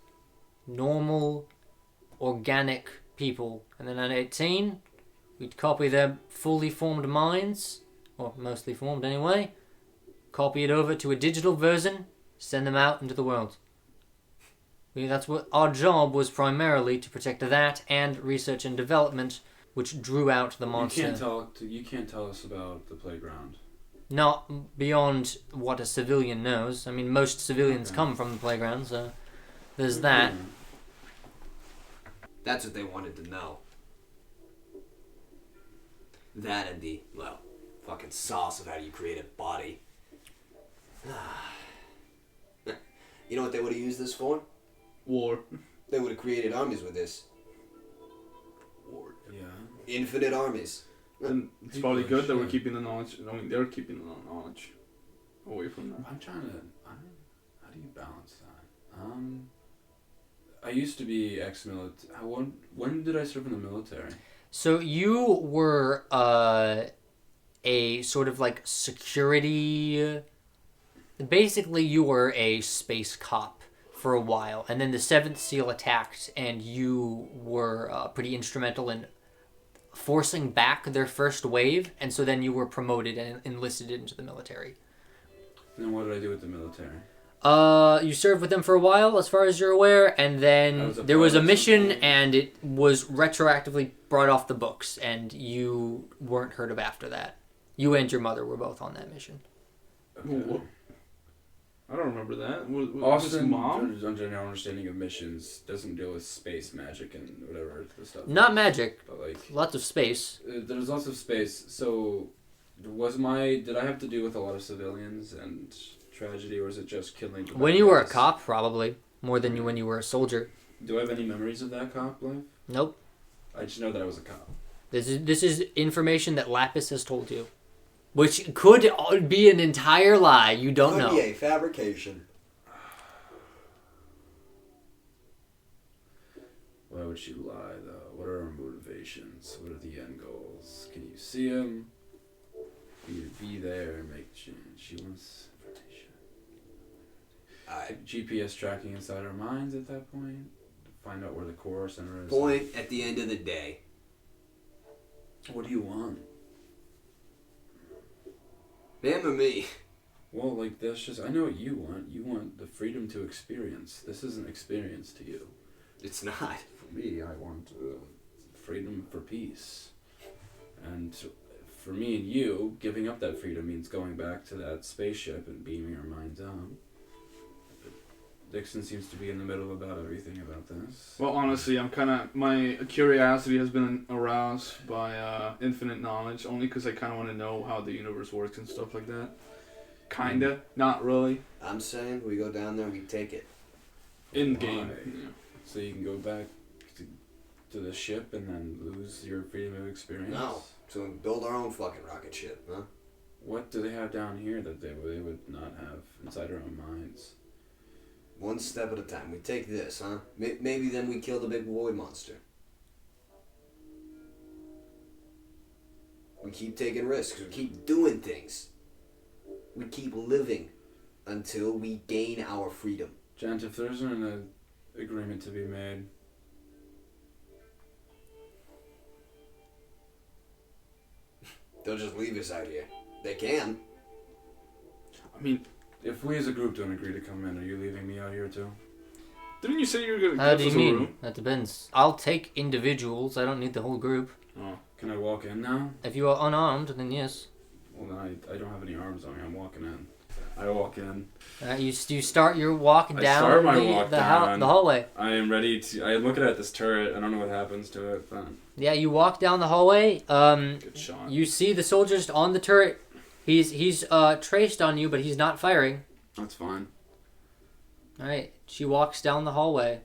Normal, organic people. And then at 18, we'd copy their fully formed minds, or mostly formed anyway, copy it over to a digital version, send them out into the world. That's what our job was, primarily to protect that and research and development, which drew out the monster. You can't tell us about the playground. Not beyond what a civilian knows. I mean, most civilians come from the playground, so there's that. That's what they wanted to know. That and the, well, fucking sauce of how you create a body. You know what they would have used this for? War. They would have created armies with this. War. Yeah. Infinite armies. And it's probably good that we're keeping the knowledge. I mean, they're keeping the knowledge away from them. I'm trying to. How do you balance that? I used to be ex-military. When did I serve in the military? So you were a sort of like security. Basically, you were a space cop for a while, and then the Seventh Seal attacked, and you were pretty instrumental in forcing back their first wave, and so then you were promoted and enlisted into the military. And then what did I do with the military? You served with them for a while, as far as you're aware, and then there was a mission, and it was retroactively brought off the books, and you weren't heard of after that. You and your mother were both on that mission. Okay. I don't remember that. Austin, Mom? under our understanding of missions, doesn't deal with space magic and whatever the stuff. Not magic, but like lots of space. There's lots of space. So, did I have to do with a lot of civilians and tragedy, or was it just killing? When you were a cop, probably more than when you were a soldier. Do I have any memories of that cop life? Nope. I just know that I was a cop. This is information that Lapis has told you. Which could be an entire lie. You don't know. Could be a fabrication. Why would she lie, though? What are her motivations? What are the end goals? Can you see them? For you to be there and make change. She wants information. GPS tracking inside our minds at that point. To find out where the core center is. Point at the end of the day. What do you want? Him or me? Well, like, that's just... I know what you want. You want the freedom to experience. This isn't experience to you. It's not. For me, I want freedom for peace. And for me and you, giving up that freedom means going back to that spaceship and beaming our minds out. Dixon seems to be in the middle about everything about this. Well, honestly, my curiosity has been aroused by infinite knowledge, only because I kind of want to know how the universe works and stuff like that. Kinda, not really. I'm saying we go down there, we take it. In game. Yeah. So you can go back to the ship and then lose your freedom of experience? No. So we build our own fucking rocket ship, huh? What do they have down here that they would not have inside our own minds? One step at a time. We take this, huh? Maybe then we kill the big void monster. We keep taking risks. We keep doing things. We keep living until we gain our freedom. Gent, if there's an agreement to be made... They'll just leave us out here. They can. I mean... If we as a group don't agree to come in, are you leaving me out here too? Didn't you say you were going to How give do you us a mean? room? That depends. I'll take individuals. I don't need the whole group. Oh. Can I walk in now? If you are unarmed, then yes. Well, then I don't have any arms on me. I'm walking in. I walk in. You start your walk I down start my walk down. the hallway. I am ready to... I'm looking at this turret. I don't know what happens to it, but... Yeah, you walk down the hallway. Good shot. You see the soldiers on the turret. He's traced on you, but he's not firing. That's fine. All right. She walks down the hallway.